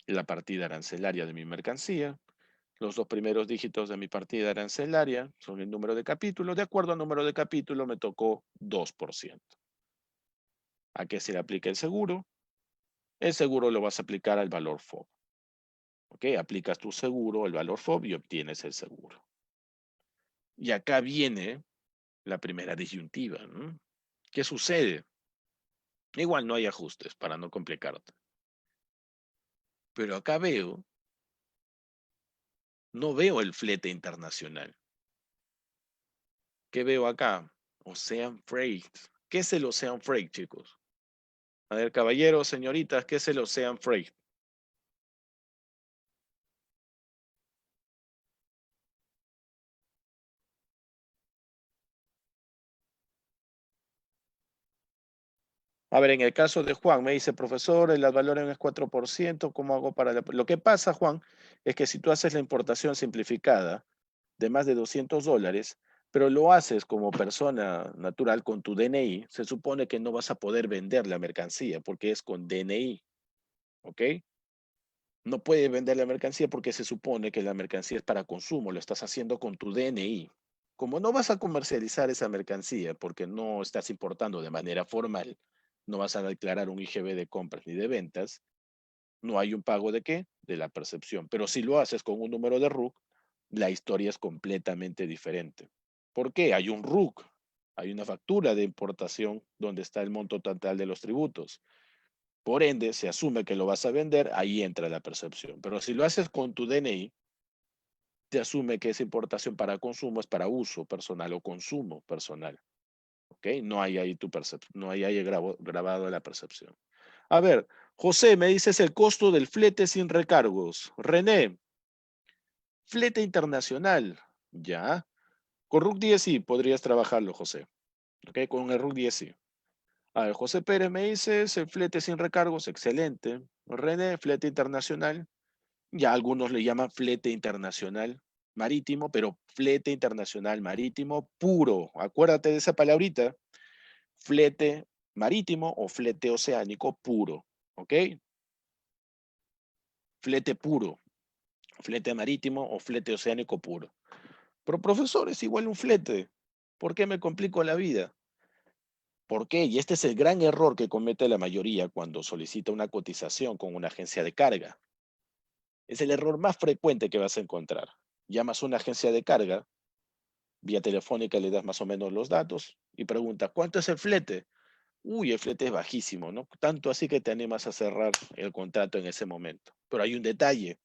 la partida arancelaria de mi mercancía. Los dos primeros dígitos de mi partida arancelaria son el número de capítulo. De acuerdo al número de capítulo me tocó 2%. ¿A qué se le aplica el seguro? El seguro lo vas a aplicar al valor FOB. ¿Ok? Aplicas tu seguro, el valor FOB y obtienes el seguro. Y acá viene la primera disyuntiva, ¿no? ¿Qué sucede? Igual no hay ajustes para no complicarte. Pero acá no veo el flete internacional. ¿Qué veo acá? Ocean Freight. ¿Qué es el Ocean Freight, chicos? A ver, caballeros, señoritas, ¿qué es el Ocean Freight? A ver, en el caso de Juan, me dice, profesor, el valor es 4%, ¿cómo hago para...? Lo que pasa, Juan, es que si tú haces la importación simplificada de más de $200, pero lo haces como persona natural con tu DNI, se supone que no vas a poder vender la mercancía porque es con DNI, ¿ok? No puedes vender la mercancía porque se supone que la mercancía es para consumo, lo estás haciendo con tu DNI. Como no vas a comercializar esa mercancía porque no estás importando de manera formal, no vas a declarar un IGB de compras ni de ventas, no hay un pago de qué? De la percepción. Pero si lo haces con un número de RUC, la historia es completamente diferente. ¿Por qué? Hay un RUC, hay una factura de importación donde está el monto total de los tributos. Por ende, se asume que lo vas a vender, ahí entra la percepción. Pero si lo haces con tu DNI, te asume que esa importación para consumo es para uso personal o consumo personal. ¿Ok? No hay ahí tu percepción, no hay ahí grabado la percepción. A ver, José, me dices el costo del flete sin recargos. René, flete internacional. Ya. Con RUC 10 sí podrías trabajarlo, José. ¿Ok? Con el RUC 10 sí. A ver, José Pérez me dices el flete sin recargos. Excelente. René, flete internacional. Ya algunos le llaman flete internacional marítimo, pero flete internacional marítimo puro. Acuérdate de esa palabrita. Flete marítimo o flete oceánico puro. ¿Ok? Flete puro. Flete marítimo o flete oceánico puro. Pero profesor, es igual un flete. ¿Por qué me complico la vida? ¿Por qué? Y este es el gran error que comete la mayoría cuando solicita una cotización con una agencia de carga. Es el error más frecuente que vas a encontrar. Llamas a una agencia de carga, vía telefónica le das más o menos los datos y preguntas, ¿cuánto es el flete? Uy, el flete es bajísimo, ¿no? Tanto así que te animas a cerrar el contrato en ese momento. Pero hay un detalle.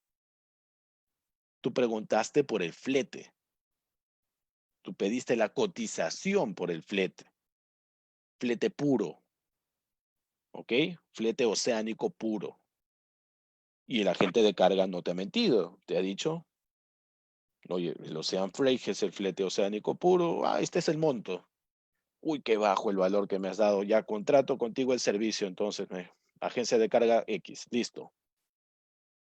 Tú preguntaste por el flete. Tú pediste la cotización por el flete. Flete puro, ¿ok? Flete oceánico puro. Y el agente de carga no te ha mentido. Te ha dicho, oye, el Ocean Freight es el flete oceánico puro. Ah, este es el monto. Uy, qué bajo el valor que me has dado. Ya contrato contigo el servicio, entonces, agencia de carga X, listo.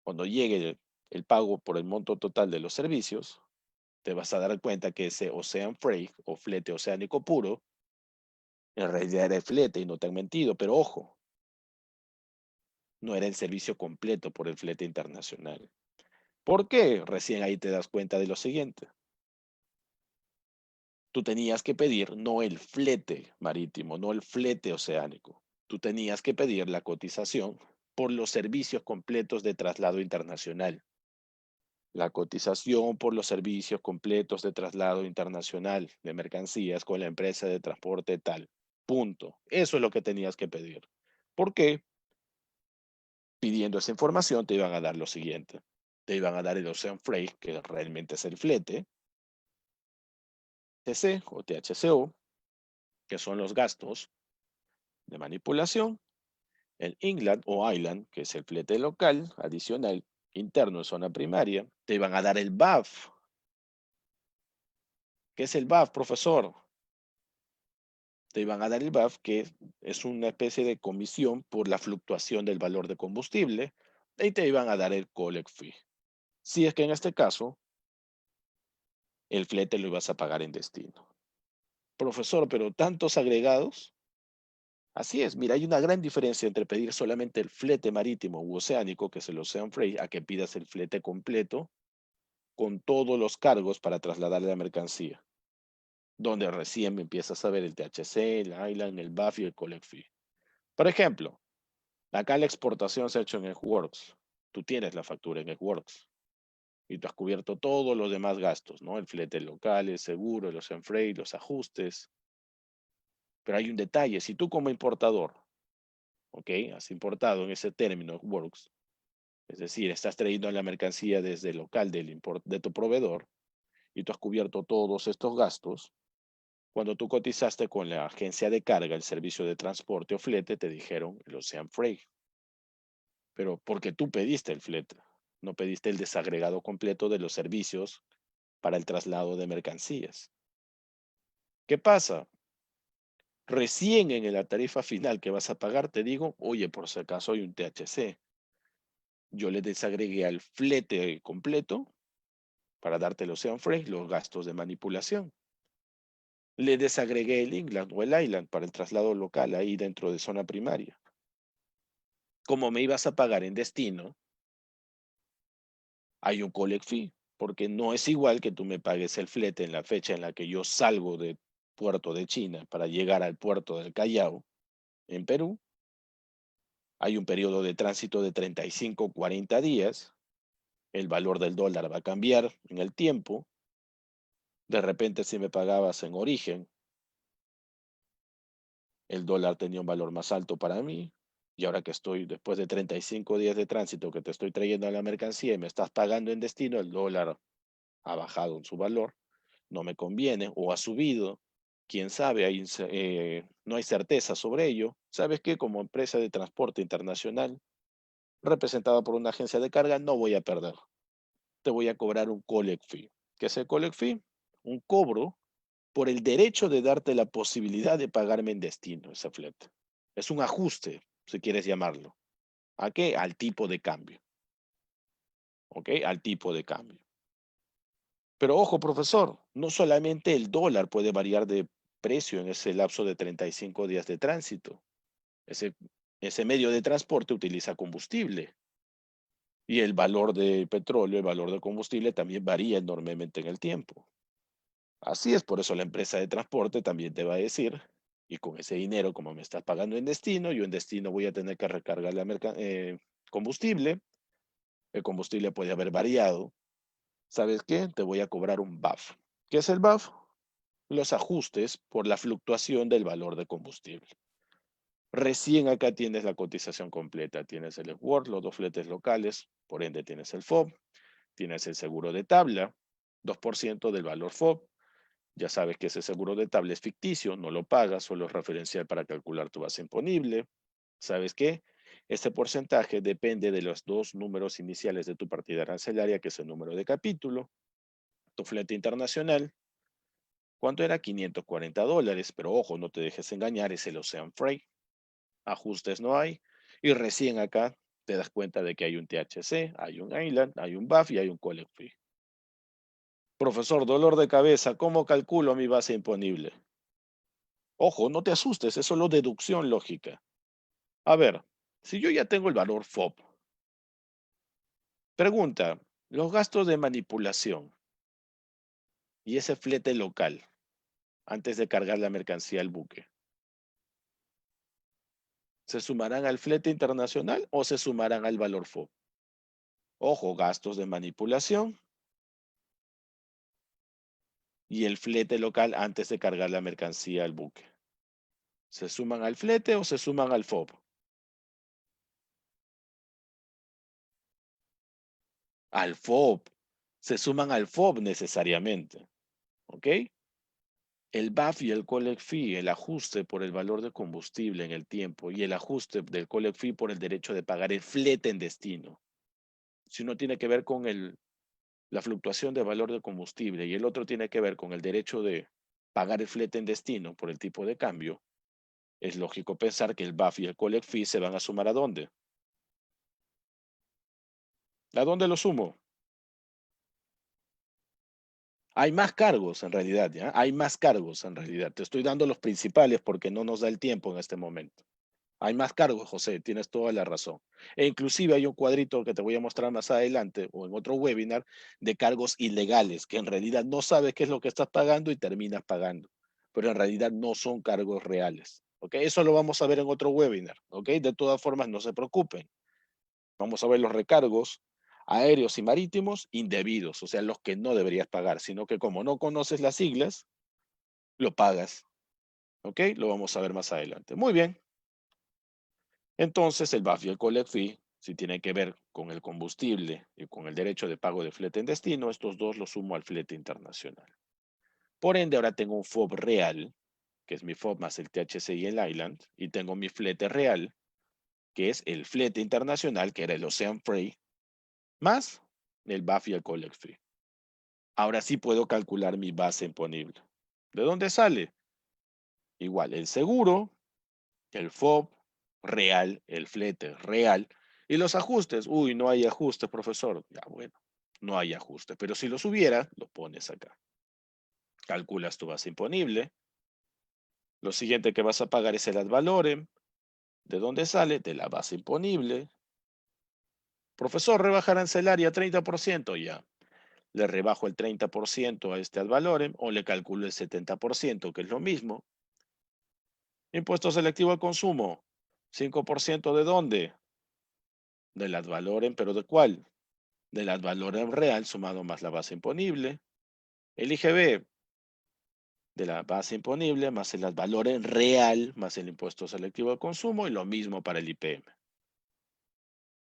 Cuando llegue el pago por el monto total de los servicios, te vas a dar cuenta que ese Ocean Freight o flete oceánico puro, en realidad era el flete y no te han mentido, pero ojo, no era el servicio completo por el flete internacional. ¿Por qué? Recién ahí te das cuenta de lo siguiente. Tú tenías que pedir no el flete marítimo, no el flete oceánico. Tú tenías que pedir la cotización por los servicios completos de traslado internacional. La cotización por los servicios completos de traslado internacional de mercancías con la empresa de transporte tal. Punto. Eso es lo que tenías que pedir. ¿Por qué? Pidiendo esa información te iban a dar lo siguiente. Te iban a dar el Ocean Freight, que realmente es el flete, TC o THCO, que son los gastos de manipulación, el inland o island, que es el flete local, adicional, interno en zona primaria. Te iban a dar el BAF. ¿Qué es el BAF, profesor? Te iban a dar el BAF, que es una especie de comisión por la fluctuación del valor de combustible, y te iban a dar el collect fee. Si es que en este caso, el flete lo ibas a pagar en destino. Profesor, pero tantos agregados. Así es, mira, hay una gran diferencia entre pedir solamente el flete marítimo u oceánico, que es el Ocean Freight, a que pidas el flete completo con todos los cargos para trasladar la mercancía, donde recién empiezas a ver el THC, el Island, el BAF y el Collect Fee. Por ejemplo, acá la exportación se ha hecho en EarthWorks. Tú tienes la factura en EarthWorks y tú has cubierto todos los demás gastos, ¿no? El flete local, el seguro, el Ocean Freight, los ajustes. Pero hay un detalle, si tú como importador, ¿ok? Has importado en ese término EarthWorks, es decir, estás trayendo la mercancía desde el local de tu proveedor y tú has cubierto todos estos gastos. Cuando tú cotizaste con la agencia de carga, el servicio de transporte o flete, te dijeron el Ocean Freight. Pero porque tú pediste el flete, no pediste el desagregado completo de los servicios para el traslado de mercancías. ¿Qué pasa? Recién en la tarifa final que vas a pagar te digo, oye, por si acaso hay un THC. Yo le desagregué al flete completo para darte el Ocean Freight los gastos de manipulación. Le desagregué el Inland o el Island para el traslado local ahí dentro de zona primaria. Como me ibas a pagar en destino, hay un collect fee, porque no es igual que tú me pagues el flete en la fecha en la que yo salgo del puerto de China para llegar al puerto del Callao, en Perú. Hay un periodo de tránsito de 35, 40 días. El valor del dólar va a cambiar en el tiempo. De repente, si me pagabas en origen, el dólar tenía un valor más alto para mí. Y ahora que estoy, después de 35 días de tránsito que te estoy trayendo a la mercancía y me estás pagando en destino, el dólar ha bajado en su valor, no me conviene o ha subido, quién sabe, no hay certeza sobre ello. ¿Sabes qué? Como empresa de transporte internacional representada por una agencia de carga, no voy a perder. Te voy a cobrar un collect fee. ¿Qué es el collect fee? Un cobro por el derecho de darte la posibilidad de pagarme en destino ese flete. Es un ajuste, si quieres llamarlo. ¿A qué? Al tipo de cambio. ¿Ok? Al tipo de cambio. Pero ojo, profesor, no solamente el dólar puede variar de precio en ese lapso de 35 días de tránsito. Ese, ese medio de transporte utiliza combustible y el valor del petróleo, el valor del combustible también varía enormemente en el tiempo. Así es, por eso la empresa de transporte también te va a decir, y con ese dinero, como me estás pagando en destino, yo en destino voy a tener que recargar combustible, el combustible puede haber variado. ¿Sabes qué? Te voy a cobrar un BAF. ¿Qué es el BAF? Los ajustes por la fluctuación del valor de combustible. Recién acá tienes la cotización completa. Tienes el Word, los dos fletes locales, por ende tienes el FOB, tienes el seguro de tabla, 2% del valor FOB. Ya sabes que ese seguro de tabla es ficticio, no lo pagas, solo es referencial para calcular tu base imponible. ¿Sabes qué? Este porcentaje depende de los dos números iniciales de tu partida arancelaria, que es el número de capítulo, tu flete internacional. ¿Cuánto era? $540, pero ojo, no te dejes engañar, es el Ocean Freight. Ajustes no hay. Y recién acá te das cuenta de que hay un THC, hay un Island, hay un BAF y hay un Collect Fee. Profesor, dolor de cabeza, ¿cómo calculo mi base imponible? Ojo, no te asustes, es solo deducción lógica. A ver, Si yo ya tengo el valor FOB, pregunta, los gastos de manipulación y ese flete local antes de cargar la mercancía al buque, ¿se sumarán al flete internacional o se sumarán al valor FOB? Ojo, gastos de manipulación y el flete local antes de cargar la mercancía al buque. ¿Se suman al flete o se suman al FOB? Al FOB. Se suman al FOB necesariamente. ¿Ok? El BAF y el Collect Fee, el ajuste por el valor de combustible en el tiempo y el ajuste del Collect Fee por el derecho de pagar el flete en destino. Si uno tiene que ver con la fluctuación de valor de combustible y el otro tiene que ver con el derecho de pagar el flete en destino por el tipo de cambio, es lógico pensar que el BAF y el Collect Fee se van a sumar ¿a dónde? ¿A dónde lo sumo? Hay más cargos en realidad, ¿ya? Hay más cargos en realidad. Te estoy dando los principales porque no nos da el tiempo en este momento. Hay más cargos, José, tienes toda la razón. E inclusive hay un cuadrito que te voy a mostrar más adelante o en otro webinar de cargos ilegales, que en realidad no sabes qué es lo que estás pagando y terminas pagando, pero en realidad no son cargos reales. ¿Ok? Eso lo vamos a ver en otro webinar. ¿Ok? De todas formas, no se preocupen. Vamos a ver los recargos aéreos y marítimos indebidos, o sea, los que no deberías pagar, sino que como no conoces las siglas, lo pagas. ¿Ok? Lo vamos a ver más adelante. Muy bien. Entonces, el BAF y el Collect Fee, si tienen que ver con el combustible y con el derecho de pago de flete en destino, estos dos los sumo al flete internacional. Por ende, ahora tengo un FOB real, que es mi FOB más el THC y el Island, y tengo mi flete real, que es el flete internacional, que era el Ocean Freight, más el BAF y el Collect Fee. Ahora sí puedo calcular mi base imponible. ¿De dónde sale? Igual, el seguro, el FOB real, el flete real, y los ajustes. Uy, no hay ajustes, profesor. Ya, bueno, no hay ajustes, pero si los hubiera, lo pones acá. Calculas tu base imponible. Lo siguiente que vas a pagar es el ad valorem. ¿De dónde sale? De la base imponible. Profesor, rebaja arancelaria 30%. Ya. Le rebajo el 30% a este ad valorem o le calculo el 70%, que es lo mismo. Impuesto selectivo al consumo. 5% ¿de dónde? Del ad valorem, pero ¿de cuál? Del ad valorem real sumado más la base imponible. El IGB de la base imponible más el ad valorem real más el impuesto selectivo al consumo y lo mismo para el IPM.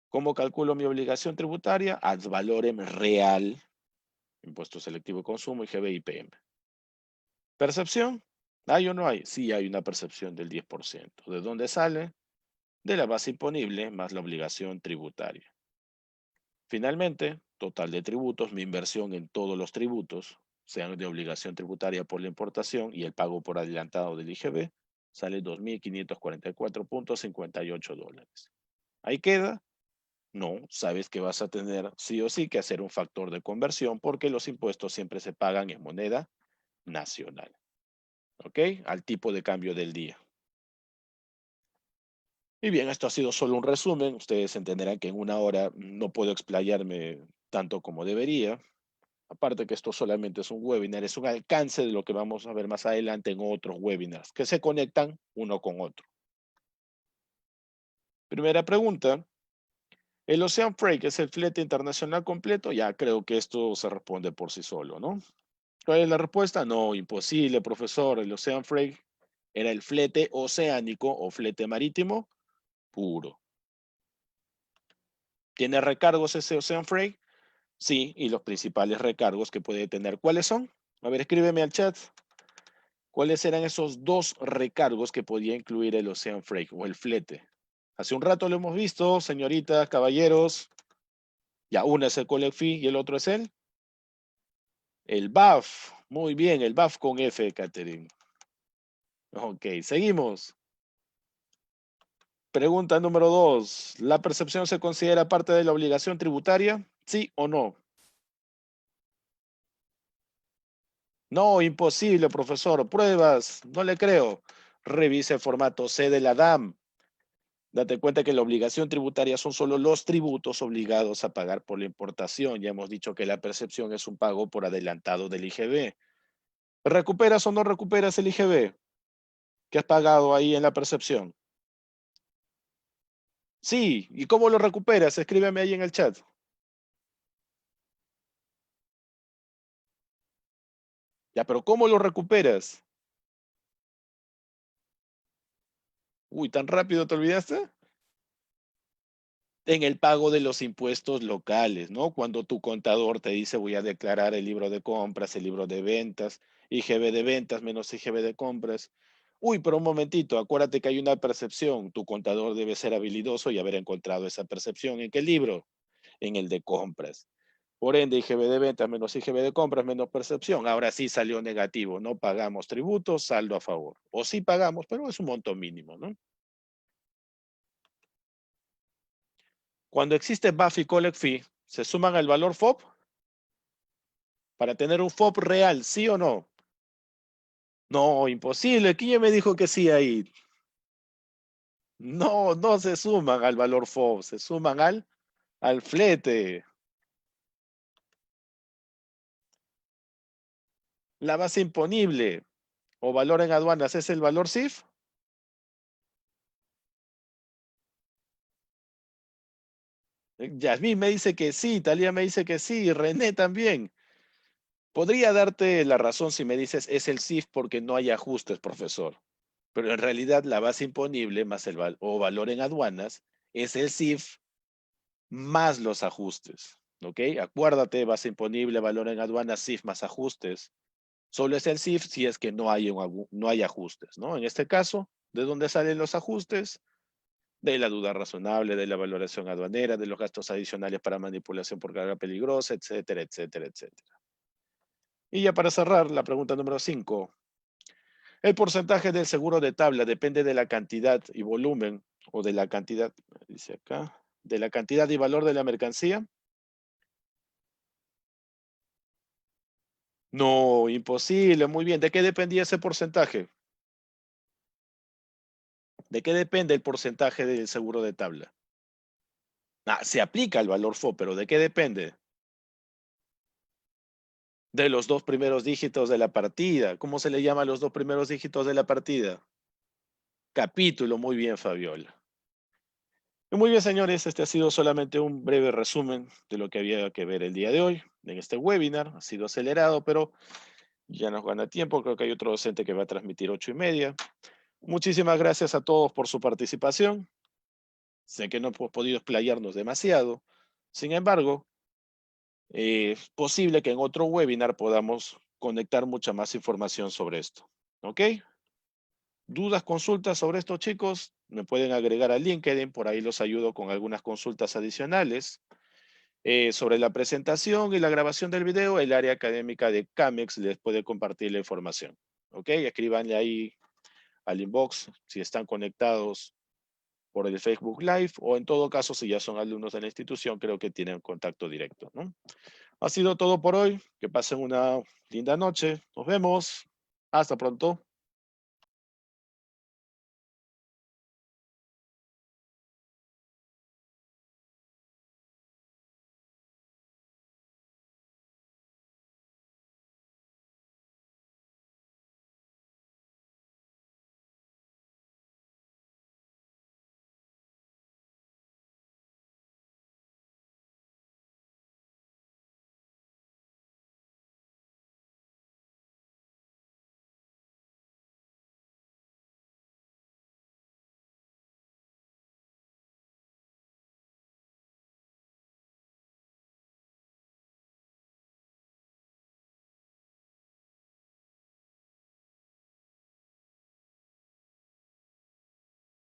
¿Cómo calculo mi obligación tributaria? Ad valorem real, impuesto selectivo al consumo, IGB, IPM. ¿Percepción? ¿Hay o no hay? Sí hay una percepción del 10%. ¿De dónde sale? De la base imponible más la obligación tributaria. Finalmente, total de tributos, mi inversión en todos los tributos, sean de obligación tributaria por la importación y el pago por adelantado del IGB, sale $2,544.58. ¿Ahí queda? No, sabes que vas a tener sí o sí que hacer un factor de conversión porque los impuestos siempre se pagan en moneda nacional. ¿Ok? Al tipo de cambio del día. Y bien, esto ha sido solo un resumen. Ustedes entenderán que en una hora no puedo explayarme tanto como debería. Aparte que esto solamente es un webinar, es un alcance de lo que vamos a ver más adelante en otros webinars que se conectan uno con otro. Primera pregunta. ¿El Ocean Freight es el flete internacional completo? Ya creo que esto se responde por sí solo, ¿no? ¿Cuál es la respuesta? No, imposible, profesor. El Ocean Freight era el flete oceánico o flete marítimo puro. ¿Tiene recargos ese Ocean Freight? Sí, y los principales recargos que puede tener, ¿cuáles son? A ver, escríbeme al chat. ¿Cuáles eran esos dos recargos que podía incluir el Ocean Freight o el flete? Hace un rato lo hemos visto, señoritas, caballeros. Ya, uno es el Collect Fee y el otro es el BAF. Muy bien, el BAF con F, Catherine. Ok, seguimos. Pregunta número 2. ¿La percepción se considera parte de la obligación tributaria? ¿Sí o no? No, imposible, profesor. Pruebas. No le creo. Revise el formato C de la DAM. Date cuenta que la obligación tributaria son solo los tributos obligados a pagar por la importación. Ya hemos dicho que la percepción es un pago por adelantado del IGB. ¿Recuperas o no recuperas el IGB que has pagado ahí en la percepción? Sí, ¿y cómo lo recuperas? Escríbeme ahí en el chat. Ya, pero ¿cómo lo recuperas? Uy, ¿tan rápido te olvidaste? En el pago de los impuestos locales, ¿no? Cuando tu contador te dice voy a declarar el libro de compras, el libro de ventas, IGB de ventas menos IGB de compras. Uy, pero un momentito, acuérdate que hay una percepción. Tu contador debe ser habilidoso y haber encontrado esa percepción. ¿En qué libro? En el de compras. Por ende, IGB de ventas menos IGB de compras menos percepción. Ahora sí salió negativo. No pagamos tributos, saldo a favor. O sí pagamos, pero es un monto mínimo, ¿no? Cuando existe BAF y Collect Fee, ¿se suman al valor FOB? Para tener un FOB real, ¿sí o no? No, imposible. ¿Quién ya me dijo que sí ahí? No, no se suman al valor FOB, se suman al flete. La base imponible o valor en aduanas es el valor CIF. Yasmín me dice que sí, Talía me dice que sí, René también. Podría darte la razón si me dices es el CIF porque no hay ajustes, profesor. Pero en realidad la base imponible más o valor en aduanas es el CIF más los ajustes. ¿Ok? Acuérdate, base imponible, valor en aduanas, CIF más ajustes. Solo es el CIF si es que no hay ajustes, ¿no? En este caso, ¿de dónde salen los ajustes? De la duda razonable, de la valoración aduanera, de los gastos adicionales para manipulación por carga peligrosa, etcétera, etcétera, etcétera. Y ya para cerrar, la pregunta número 5. El porcentaje del seguro de tabla depende de la cantidad y volumen, o de la cantidad, dice acá, de la cantidad y valor de la mercancía. No, imposible, muy bien. ¿De qué dependía ese porcentaje? ¿De qué depende el porcentaje del seguro de tabla? Ah, se aplica el valor FO, pero ¿de qué depende? De los dos primeros dígitos de la partida. ¿Cómo se le llama a los dos primeros dígitos de la partida? Capítulo, muy bien, Fabiola. Y muy bien, señores, este ha sido solamente un breve resumen de lo que había que ver el día de hoy en este webinar. Ha sido acelerado, pero ya nos gana tiempo. Creo que hay otro docente que va a transmitir 8:30. Muchísimas gracias a todos por su participación. Sé que no hemos podido explayarnos demasiado. Sin embargo, es posible que en otro webinar podamos conectar mucha más información sobre esto. ¿Ok? ¿Dudas, consultas sobre esto, chicos? Me pueden agregar a LinkedIn, por ahí los ayudo con algunas consultas adicionales. Sobre la presentación y la grabación del video, el área académica de CAMEX les puede compartir la información. ¿Ok? Escríbanle ahí al inbox si están conectados por el Facebook Live o en todo caso, si ya son alumnos de la institución, creo que tienen contacto directo, ¿no? Ha sido todo por hoy. Que pasen una linda noche. Nos vemos. Hasta pronto.